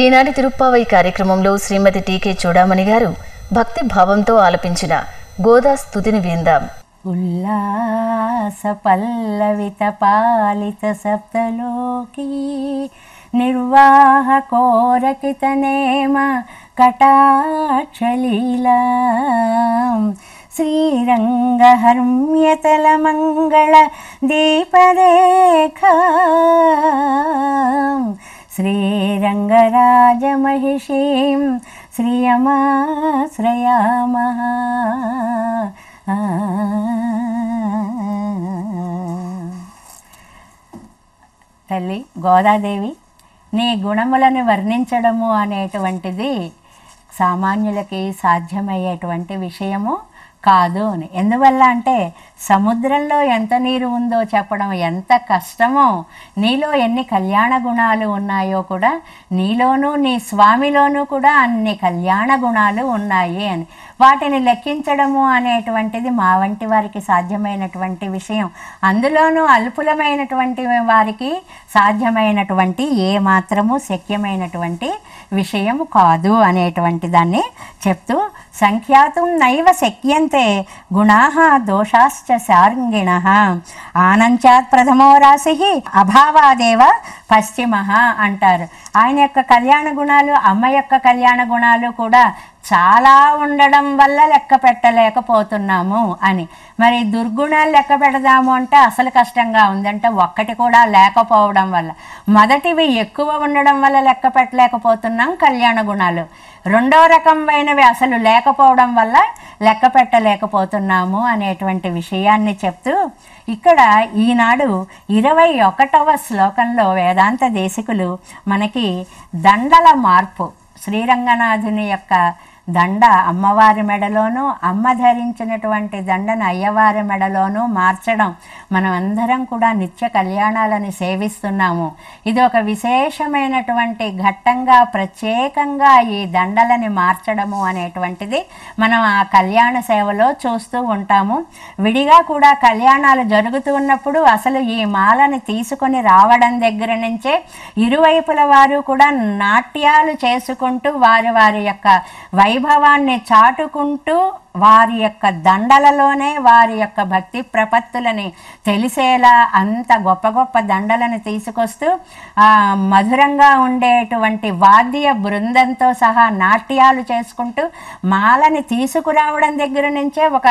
ఈనాటి తిరుప్పావై కార్యక్రమంలో శ్రీమతి టీకే చూడామణి గారు భక్తి భావంతో ఆలపించిన గోదా స్తుతిని విందాం. ఉల్లాస పల్లవిత పాలిత సప్తలోకీ నిర్వాహ కోరకిత నేమ కటాక్షలీలా శ్రీరంగ హర్మ్యతల మంగళ దీపరేఖా శ్రీరంగరాజమహిషీం శ్రియమాశ్రయామః. తల్లి గోదాదేవి, నీ గుణములను వర్ణించడము అనేటువంటిది సామాన్యులకి సాధ్యమయ్యేటువంటి విషయము కాదు అని. ఎందువల్ల అంటే సముద్రంలో ఎంత నీరు ఉందో చెప్పడం ఎంత కష్టమో, నీలో ఎన్ని కళ్యాణ గుణాలు ఉన్నాయో కూడా నీలోనూ నీ స్వామిలోనూ కూడా అన్ని కళ్యాణ గుణాలు ఉన్నాయి అని. వాటిని లెక్కించడము అనేటువంటిది మా వంటి వారికి సాధ్యమైనటువంటి విషయం. అందులోనూ అల్పులమైనటువంటి వారికి సాధ్యమైనటువంటి ఏ మాత్రము శక్యమైనటువంటి విషయము కాదు అనేటువంటి దాన్ని చెప్తూ, సంఖ్యాతుం నైవ శక్యంతే గుణాః దోషాశ్చ సార్ంగిణః ఆనంచాత్ ప్రథమో రాశి అభావాదేవ పశ్చిమః అంటారు. ఆయన యొక్క కళ్యాణ గుణాలు, అమ్మ యొక్క కళ్యాణ గుణాలు కూడా చాలా ఉండడం వల్ల లెక్క పెట్టలేకపోతున్నాము అని. మరి దుర్గుణాలు లెక్క పెడదాము అంటే అసలు కష్టంగా ఉందంటే ఒక్కటి కూడా లేకపోవడం వల్ల. మొదటివి ఎక్కువ ఉండడం వల్ల లెక్క పెట్టలేకపోతున్నాం కళ్యాణ గుణాలు. రెండో రకమైనవి అసలు లేకపోవడం వల్ల లెక్క పెట్టలేకపోతున్నాము అనేటువంటి విషయాన్ని చెప్తూ, ఇక్కడ ఈనాడు 21వ శ్లోకంలో వేదాంత దేశికులు మనకి దండల మార్పు, శ్రీరంగనాథుని యొక్క దండ అమ్మవారి మెడలోనూ, అమ్మ ధరించినటువంటి దండను అయ్యవారి మెడలోనూ మార్చడం, మనం అందరం కూడా నిత్య కళ్యాణాలను సేవిస్తున్నాము. ఇది ఒక విశేషమైనటువంటి ఘట్టంగా, ప్రత్యేకంగా ఈ దండలని మార్చడము అనేటువంటిది మనం ఆ కళ్యాణ సేవలో చూస్తూ ఉంటాము. విడిగా కూడా కళ్యాణాలు జరుగుతూ ఉన్నప్పుడు అసలు ఈ మాలని తీసుకొని రావడం దగ్గర నుంచే ఇరువైపుల వారు కూడా నాట్యాలు చేసుకుంటూ వారి వారి యొక్క వైభవాన్ని చాటుకుంటూ వారి యొక్క దండలలోనే వారి యొక్క భక్తి ప్రపత్తులని తెలిసేలా అంత గొప్ప గొప్ప దండలను తీసుకొస్తూ మధురంగా ఉండేటువంటి వాద్య బృందంతో సహా నాట్యాలు చేసుకుంటూ మాలని తీసుకురావడం దగ్గర నుంచే ఒక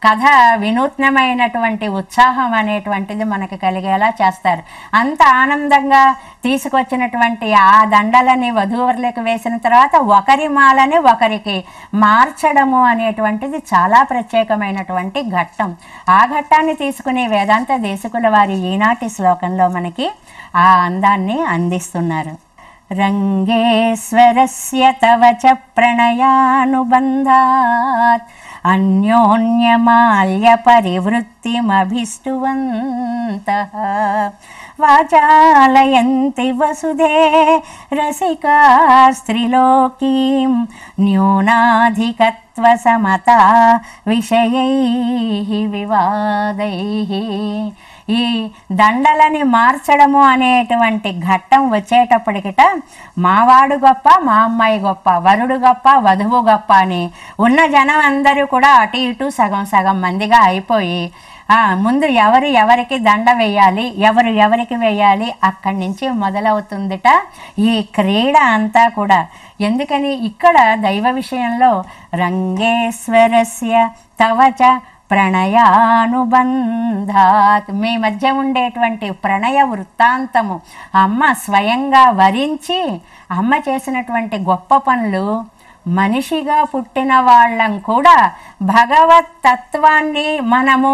కథ, వినూత్నమైనటువంటి ఉత్సాహం అనేటువంటిది మనకు కలిగేలా చేస్తారు. అంత ఆనందంగా తీసుకొచ్చినటువంటి ఆ దండలని వధూవరులకు వేసిన తర్వాత ఒకరి మాలని ఒకరికి మార్చడము అనేటువంటి చాలా ప్రత్యేకమైనటువంటి ఘట్టం. ఆ ఘట్టాన్ని తీసుకునే వేదాంత దేశకుల వారి ఈనాటి శ్లోకంలో మనకి ఆ అందాన్ని అందిస్తున్నారు. రంగేశ్వరస్య తవ చ ప్రణయానుబంధాత్ అన్యోన్యమాల్య పరివృత్తిమభిష్టువంతః వాచాలయంతి వసుధే రసికా స్త్రీలోకీం న్యూనాధికత్వ సమతా విషయైః వివాదైః. ఈ దండలని మార్చడము అనేటువంటి ఘట్టం వచ్చేటప్పటికిట మావాడు గొప్ప, మా అమ్మాయి గొప్ప, వరుడు గొప్ప, వధువు గొప్ప అని ఉన్న జనం అందరూ కూడా అటు ఇటు సగం సగం మందిగా అయిపోయి ముందు ఎవరు ఎవరికి దండ వేయాలి, ఎవరు ఎవరికి వేయాలి, అక్కడి నుంచి మొదలవుతుందిట ఈ క్రీడ అంతా కూడా. ఎందుకని ఇక్కడ దైవ విషయంలో రంగేశ్వరస్య తవచ ప్రణయానుబంధాత్, మీ మధ్య ఉండేటువంటి ప్రణయ వృత్తాంతము అమ్మ స్వయంగా వరించి, అమ్మ చేసినటువంటి గొప్ప పనులు, మనిషిగా పుట్టిన వాళ్ళం కూడా భగవత్ తత్వాన్ని మనము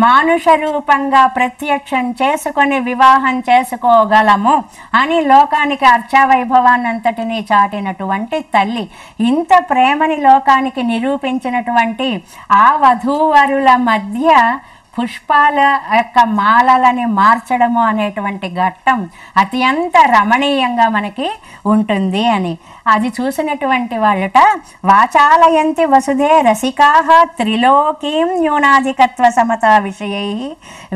మానుష రూపంగా ప్రత్యక్షం చేసుకొని వివాహం చేసుకోగలము అని లోకానికి అర్చావైభవాన్నంతటినీ చాటినటువంటి తల్లి, ఇంత ప్రేమని లోకానికి నిరూపించినటువంటి ఆ వధూవరుల మధ్య పుష్పాల యొక్క మాలలని మార్చడము అనేటువంటి ఘట్టం అత్యంత రమణీయంగా మనకి ఉంటుంది అని. అది చూసినటువంటి వాళ్ళుట వాచాలయంతి వసుధే రసికాః త్రిలోకీం న్యూనాధికత్వ సమతా విషయై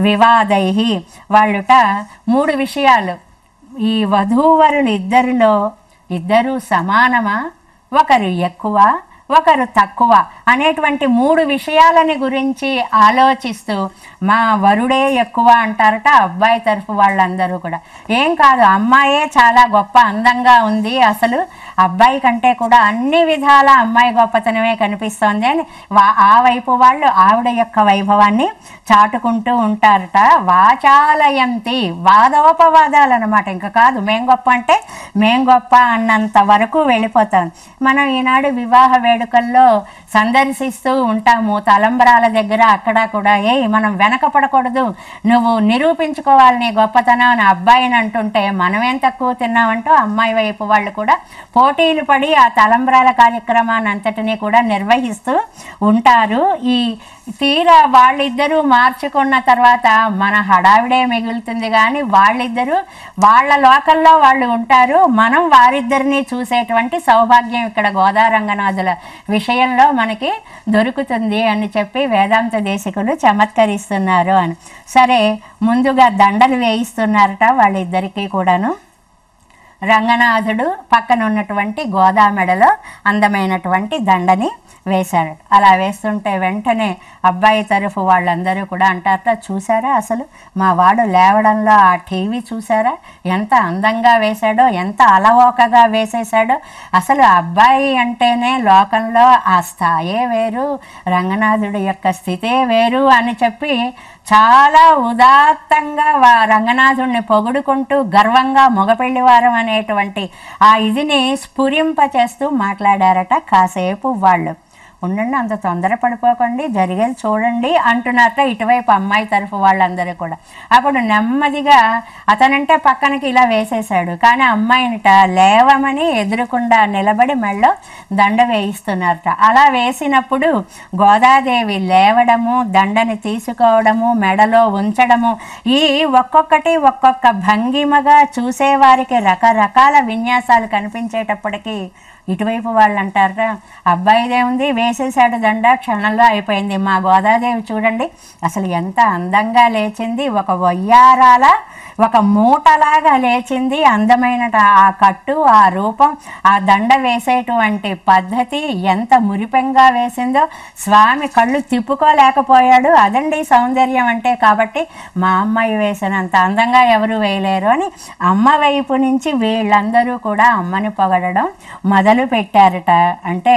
వివాదై. వాళ్ళుట 3 విషయాలు, ఈ వధూవరులు ఇద్దరిలో ఇద్దరూ సమానమా, ఒకరు ఎక్కువ ఒకరు తక్కువ అనేటువంటి 3 విషయాలని గురించి ఆలోచిస్తూ మా వరుడే ఎక్కువ అంటారట అబ్బాయి తరఫు వాళ్ళందరూ కూడా. ఏం కాదు, అమ్మాయే చాలా గొప్ప అందంగా ఉంది, అసలు అబ్బాయి కంటే కూడా అన్ని విధాల అమ్మాయి గొప్పతనమే కనిపిస్తోంది అని ఆ వైపు వాళ్ళు ఆవిడ యొక్క వైభవాన్ని చాటుకుంటూ ఉంటారట. వాచాలయంతి, వాదోపవాదాలు అనమాట. ఇంకా కాదు మేం గొప్ప అంటే మేం గొప్ప అన్నంత వరకు వెళ్ళిపోతాం. మనం ఈనాడు వివాహ వేడుకల్లో సందర్శిస్తూ ఉంటాము, తలంబరాల దగ్గర అక్కడ కూడా మనం వెనకపడకూడదు, నువ్వు నిరూపించుకోవాలి నీ గొప్పతనం అని అబ్బాయిని అంటుంటే మనమేం తక్కువ తిన్నామంటూ అమ్మాయి వైపు వాళ్ళు కూడా పోటీలు పడి ఆ తలంబ్రాల కార్యక్రమాన్ని అంతటినీ కూడా నిర్వహిస్తూ ఉంటారు. ఈ తీరా వాళ్ళిద్దరూ మార్చుకున్న తర్వాత మన హడావిడే మిగులుతుంది, కానీ వాళ్ళిద్దరూ వాళ్ళ లోకల్లో వాళ్ళు ఉంటారు. మనం వారిద్దరిని చూసేటువంటి సౌభాగ్యం ఇక్కడ గోదా రంగనాథుల విషయంలో మనకి దొరుకుతుంది అని చెప్పి వేదాంత దేశికులు చమత్కరిస్తున్నారు అని. సరే, ముందుగా దండలు వేయిస్తున్నారట వాళ్ళిద్దరికీ కూడాను. రంగనాథుడు పక్కన ఉన్నటువంటి గోదా మెడలో అందమైనటువంటి దండని వేశాడు. అలా వేస్తుంటే వెంటనే అబ్బాయి తరఫు వాళ్ళందరూ కూడా అంటారట, చూసారా అసలు మా వాడు లేవడంలో ఆ టీవీ చూసారా ఎంత అందంగా వేశాడో, ఎంత అలవోకగా వేసేశాడో. అసలు అబ్బాయి అంటేనే లోకంలో ఆ స్థాయే వేరు, రంగనాథుడి యొక్క స్థితే వేరు అని చెప్పి చాలా ఉదాత్తంగా రంగనాథుడిని పొగుడుకుంటూ గర్వంగా మగపెళ్లివారం అనేటువంటి ఆ ఇదిని స్ఫురింపచేస్తూ మాట్లాడారట కాసేపు వాళ్ళు. ఉండండి, అంత తొందరపడిపోకండి, జరిగేది చూడండి అంటున్నారట ఇటువైపు అమ్మాయి తరఫు వాళ్ళందరూ కూడా. అప్పుడు నెమ్మదిగా అతనంటే పక్కనకి ఇలా వేసేశాడు, కానీ అమ్మాయినిట లేవమని ఎదురుకుండా నిలబడి మెడలో దండ వేయిస్తున్నారట. అలా వేసినప్పుడు గోదాదేవి లేవడము, దండని తీసుకోవడము, మెడలో ఉంచడము, ఈ ఒక్కొక్కటి ఒక్కొక్క భంగిమగా చూసేవారికి రకరకాల విన్యాసాలు కనిపించేటప్పటికీ ఇటువైపు వాళ్ళు అంటారట, అబ్బాయిదేముంది వేసేసాడు దండ, క్షణంలో అయిపోయింది. మా గోదాదేవి చూడండి అసలు ఎంత అందంగా లేచింది, ఒక వయ్యారాల ఒక మూటలాగా లేచింది. అందమైన ఆ కట్టు, ఆ రూపం, ఆ దండ వేసేటువంటి పద్ధతి ఎంత మురిపెంగా వేసిందో స్వామి కళ్ళు తిప్పుకోలేకపోయాడు. అదండి సౌందర్యం అంటే. కాబట్టి మా అమ్మాయి వేసినంత అందంగా ఎవరు వేయలేరు అని అమ్మ వైపు నుంచి వీళ్ళందరూ కూడా అమ్మని పొగడడం మొదలు పెట్టారట. అంటే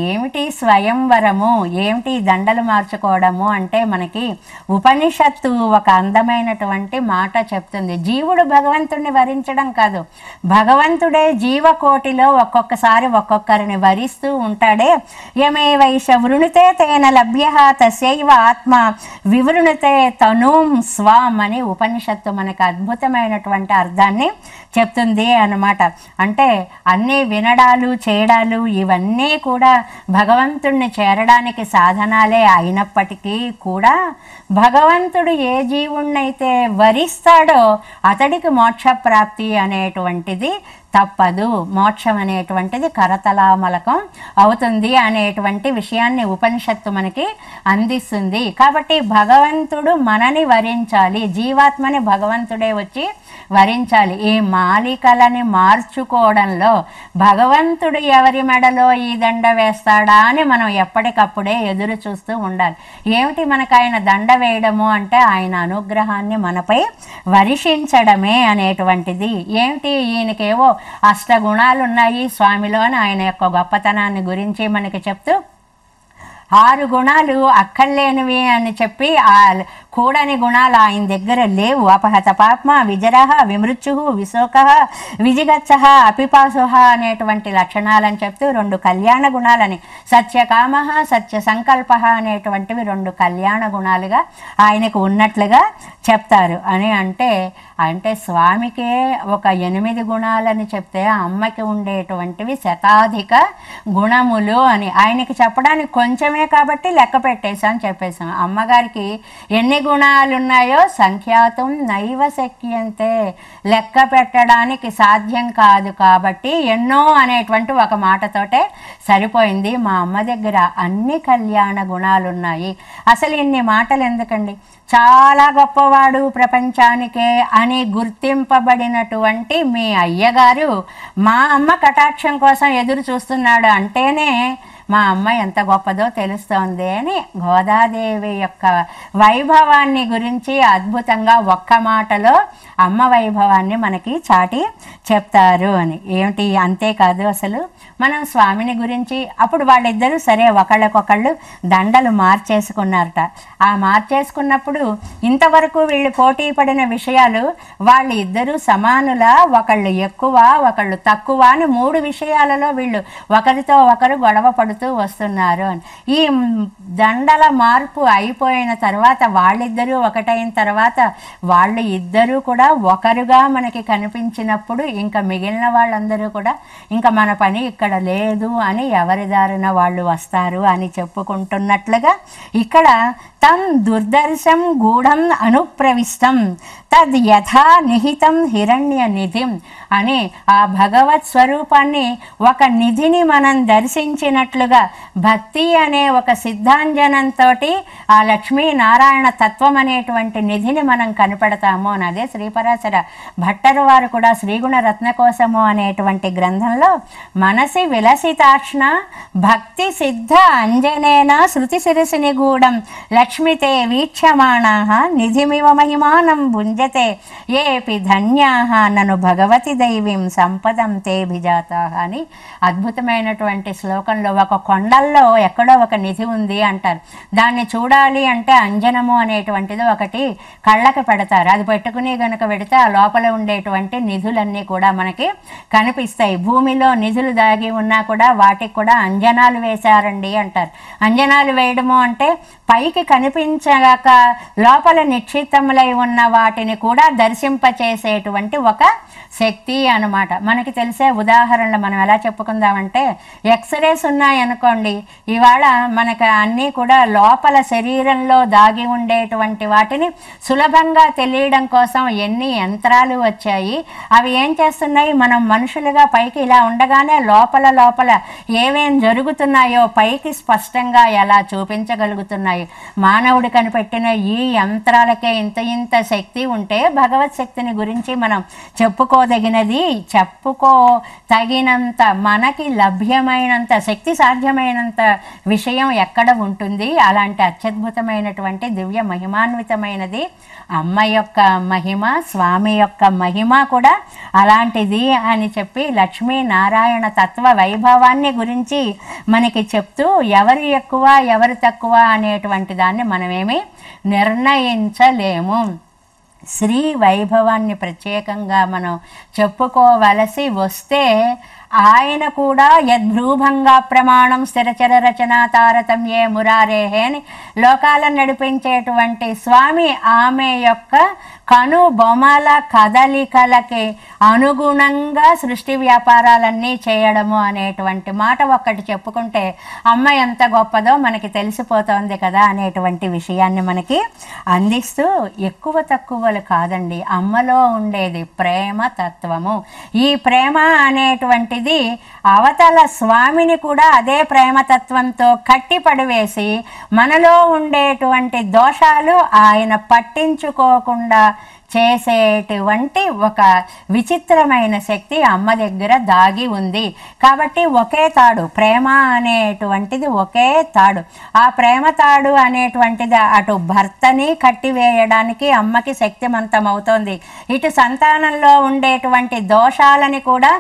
ఏమిటి స్వయంవరము, ఏమిటి దండలు మార్చుకోవడము అంటే మనకి ఉపనిషత్తు ఒక అందమైనటువంటి మాట చెప్తుంది. జీవుడు భగవంతుడిని వరించడం కాదు, భగవంతుడే జీవకోటిలో ఒక్కొక్కసారి ఒక్కొక్కరిని వరిస్తూ ఉంటాడే. యమే వైష వృణుతే తేన లభ్య తస్యైవ ఆత్మ వివృణుతే తనూం స్వాం అని ఉపనిషత్తు మనకు అద్భుతమైనటువంటి అర్థాన్ని చెప్తుంది అన్నమాట. అంటే అన్నీ వినడాలు చేయడాలు ఇవన్నీ కూడా భగవంతుడిని చేరడానికి సాధనాలే అయినప్పటికీ కూడా భగవంతుడు ఏ జీవుణ్ణైతే వరిస్తాడో అతడికి మోక్షప్రాప్తి అనేటువంటిది తప్పదు, మోక్షం అనేటువంటిది కరతలామలకం అవుతుంది అనేటువంటి విషయాన్ని ఉపనిషత్తు మనకి అందిస్తుంది. కాబట్టి భగవంతుడు మనని వరించాలి, జీవాత్మని భగవంతుడే వచ్చి వరించాలి. ఈ మాలికలని మార్చుకోవడంలో భగవంతుడు ఎవరి మెడలో ఈ దండ వేస్తాడా అని మనం ఎప్పటికప్పుడే ఎదురు చూస్తూ ఉండాలి. ఏమిటి మనకు ఆయన దండ వేయడము అంటే ఆయన అనుగ్రహాన్ని మనపై వర్షించడమే అనేటువంటిది. ఏమిటి ఈయనకేవో అష్టగుణాలు ఉన్నాయి స్వామిలో అని ఆయన యొక్క గొప్పతనాన్ని గురించి మనకి చెప్తూ 6 గుణాలు అక్కర్లేనివి అని చెప్పి ఆ కూడని గుణాలు ఆయన దగ్గర లేవు. అపహత పాప్మ, విజరహ, విమృత్యు, విశోక, విజిగచ్చ, అపిపాసుహ అనేటువంటి లక్షణాలని చెప్తూ 2 కళ్యాణ గుణాలని, సత్యకామ, సత్య సంకల్ప అనేటువంటివి 2 కళ్యాణ గుణాలుగా ఆయనకు ఉన్నట్లుగా చెప్తారు. అని అంటే స్వామికే ఒక 8 గుణాలని చెప్తే అమ్మకి ఉండేటువంటివి శతాధిక గుణములు అని ఆయనకి చెప్పడానికి కొంచెమే కాబట్టి లెక్క పెట్టేశాం చెప్పేశాం. అమ్మగారికి ఎన్ని గుణాలున్నాయో సంఖ్యాతం నైవ శక్యంతే, లెక్క పెట్టడానికి సాధ్యం కాదు. కాబట్టి ఎన్నో అనేటువంటి ఒక మాటతోటే సరిపోయింది. మా అమ్మ దగ్గర అన్ని కళ్యాణ గుణాలున్నాయి. అసలు ఇన్ని మాటలు ఎందుకండి? చాలా గొప్పవాడు ప్రపంచానికే అని గుర్తింపబడినటువంటి మీ అయ్యగారు మా అమ్మ కటాక్షం కోసం ఎదురు చూస్తున్నాడు అంటేనే మా అమ్మ ఎంత గొప్పదో తెలుస్తోంది అని గోదాదేవి యొక్క వైభవాన్ని గురించి అద్భుతంగా ఒక్క మాటలో అమ్మ వైభవాన్ని మనకి చాటి చెప్తారు అని. ఏమిటి, అంతేకాదు అసలు మనం స్వామిని గురించి అప్పుడు వాళ్ళిద్దరూ సరే ఒకళ్ళకొకళ్ళు దండలు మార్చేసుకున్నారట. ఆ మార్చేసుకున్నప్పుడు ఇంతవరకు వీళ్ళు పోటీ పడిన విషయాలు వాళ్ళు ఇద్దరూ సమానులా, ఒకళ్ళు ఎక్కువ ఒకళ్ళు తక్కువ అని 3 విషయాలలో వీళ్ళు ఒకరితో ఒకరు గొడవ పడుతూ వస్తున్నారు అని. ఈ దండల మార్పు అయిపోయిన తర్వాత వాళ్ళిద్దరూ ఒకటైన తర్వాత వాళ్ళు ఇద్దరూ కూడా ఒకరుగా మనకి కనిపించినప్పుడు ఇంకా మిగిలిన వాళ్ళందరూ కూడా ఇంకా మన పని ఇక్కడ లేదు అని ఎవరి దారిన వాళ్ళు వస్తారు అని చెప్పుకుంటున్నట్లుగా ఇక్కడ తం దుర్దర్శం గూఢం అనుప్రవిష్టం తద్ యథా నిహితం హిరణ్య నిధిం అని ఆ భగవత్ స్వరూపాన్ని ఒక నిధిని మనం దర్శించినట్లుగా భక్తి అనే ఒక సిద్ధాంజనంతో ఆ లక్ష్మీనారాయణ తత్వం అనేటువంటి నిధిని మనం కనిపెడతాము అని. అదే శ్రీపరాశర భట్టరు వారు కూడా శ్రీగుణ రత్నకోశము అనేటువంటి గ్రంథంలో మనసి విలసితాక్షణ భక్తి సిద్ధ అంజనేన శృతి శిరసిని గూఢం లక్ష్మితే వీక్షమాణాః నిధిమివ మహిమానం భుంజతే ఏపి ధన్యాః నను భగవతి దైవీం సంపదం తే భిజాతాః అని అద్భుతమైనటువంటి శ్లోకంలో ఒక కొండల్లో ఎక్కడో ఒక నిధి ఉంది అంటారు. దాన్ని చూడాలి అంటే అంజనము అనేటువంటిది ఒకటి కళ్ళకి పెడతారు. అది పెట్టుకుని గనుక పెడితే ఆ లోపల ఉండేటువంటి నిధులన్నీ కూడా మనకి కనిపిస్తాయి. భూమిలో నిధులు దాగి ఉన్నా కూడా వాటికి కూడా అంజనాలు వేశారండి అంటారు. అంజనాలు వేయడము అంటే పైకి కనిపించక లోపల నిక్షిప్తములై ఉన్న వాటిని కూడా దర్శింపచేసేటువంటి ఒక శక్తి అన్నమాట. మనకి తెలిసే ఉదాహరణలు మనం ఎలా చెప్పుకుందామంటే ఎక్స్రేస్ ఉన్నాయనుకోండి, ఇవాళ మనకు అన్నీ కూడా లోపల శరీరంలో దాగి ఉండేటువంటి వాటిని సులభంగా తెలియడం కోసం ఎన్ని యంత్రాలు వచ్చాయి. అవి ఏం చేస్తున్నాయి, మనం మనుషులుగా పైకి ఇలా ఉండగానే లోపల ఏమేం జరుగుతున్నాయో పైకి స్పష్టంగా ఎలా చూపించగలుగుతున్నాయి. మానవుడు కనిపెట్టిన ఈ యంత్రాలకే ఇంత శక్తి ఉంటే భగవత్ శక్తిని గురించి మనం చెప్పుకోదగినది, చెప్పుకోదగినంత మనకి లభ్యమైనంత శక్తి సాధ్యమైనంత విషయం ఎక్కడ ఉంటుంది? అలాంటి అత్యద్భుతమైనటువంటి దివ్య మహిమాన్వితమైనది అమ్మ యొక్క మహిమ, స్వామి యొక్క మహిమ కూడా అలాంటిది అని చెప్పి లక్ష్మీనారాయణ తత్వ వైభవాన్ని గురించి మనకి చెప్తూ ఎవరు ఎక్కువ ఎవరు తక్కువ అనేటువంటి దాన్ని మనమేమి నిర్ణయించలేము. శ్రీ వైభవాన్ని ప్రత్యేకంగా మనం చెప్పుకోవలసి వస్తే ఆయన కూడా యద్భ్రూభంగా ప్రమాణం స్థిరచర రచన తారతమ్యే మురారేహే అని లోకాలను నడిపించేటువంటి స్వామి ఆమె యొక్క కనుబొమల కదలికలకి అనుగుణంగా సృష్టి వ్యాపారాలన్నీ చేయడము అనేటువంటి మాట ఒక్కటి చెప్పుకుంటే అమ్మ ఎంత గొప్పదో మనకి తెలిసిపోతోంది కదా అనేటువంటి విషయాన్ని మనకి అందిస్తూ ఎక్కువ తక్కువలు కాదండి, అమ్మలో ఉండేది ప్రేమ తత్వము. ఈ ప్రేమ అనేటువంటిది అవతల స్వామిని కూడా అదే ప్రేమతత్వంతో కట్టిపడివేసి మనలో ఉండేటువంటి దోషాలు ఆయన పట్టించుకోకుండా చేసేటువంటి ఒక విచిత్రమైన శక్తి అమ్మ దగ్గర దాగి ఉంది. కాబట్టి ఒకే తాడు, ప్రేమ అనేటువంటిది ఒకే తాడు. ఆ ప్రేమ తాడు అనేటువంటిది అటు భర్తని కట్టివేయడానికి అమ్మకి శక్తిమంతమవుతోంది, ఇటు సంతానంలో ఉండేటువంటి దోషాలని కూడా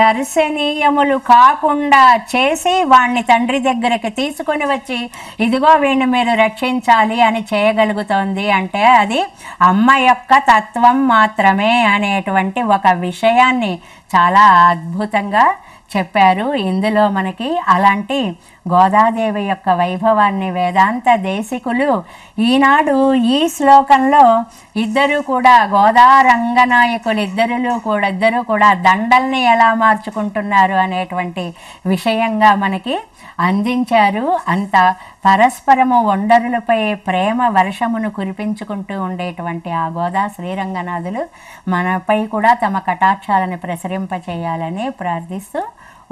దర్శనీయములు కాకుండా చేసి వాణ్ణి తండ్రి దగ్గరికి తీసుకొని వచ్చి ఇదిగో వీణ్ణి మీరు రక్షించాలి అని చేయగలుగుతోంది. అంటే అది అమ్మ యొక్క తత్వం మాత్రమే అనేటువంటి ఒక విషయాన్ని చాలా అద్భుతంగా చెప్పారు. ఇందులో మనకి అలాంటి గోదాదేవి యొక్క వైభవాన్ని వేదాంత దేశికులు ఈనాడు ఈ శ్లోకంలో ఇద్దరు కూడా గోదా రంగనాయకులు ఇద్దరు కూడా దండల్ని ఎలా మార్చుకుంటున్నారు అనేటువంటి విషయంగా మనకి అందించారు. అంత పరస్పరము ఒండరులపై ప్రేమ వర్షమును కురిపించుకుంటూ ఉండేటువంటి ఆ గోదా శ్రీరంగనాథులు మనపై కూడా తమ కటాక్షాలను ప్రసరింపచేయాలని ప్రార్థిస్తూ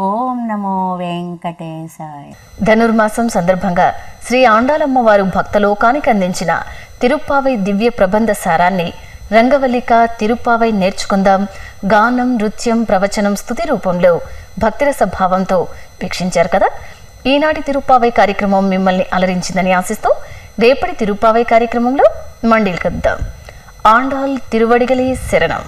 ఓం నమో వెంకటేశాయ. ధనుర్మాసం సందర్భంగా శ్రీ ఆండాలమ్మ వారు భక్తలోకానికి అందించిన తిరుప్పావై దివ్య ప్రబంధ సారాన్ని రంగవల్లిక తిరుప్పావై నేర్చుకుందాం గానం, నృత్యం, ప్రవచనం, స్తుతి రూపంలో భక్తిరస భావంతో వీక్షించారు కదా. ఈనాటి తిరుప్పావై కార్యక్రమం మిమ్మల్ని అలరించిందని ఆశిస్తూ రేపటి తిరుప్పావై కార్యక్రమంలో మండీలు కలుద్దాం. ఆండాల్ తిరువడిగలి శరణం.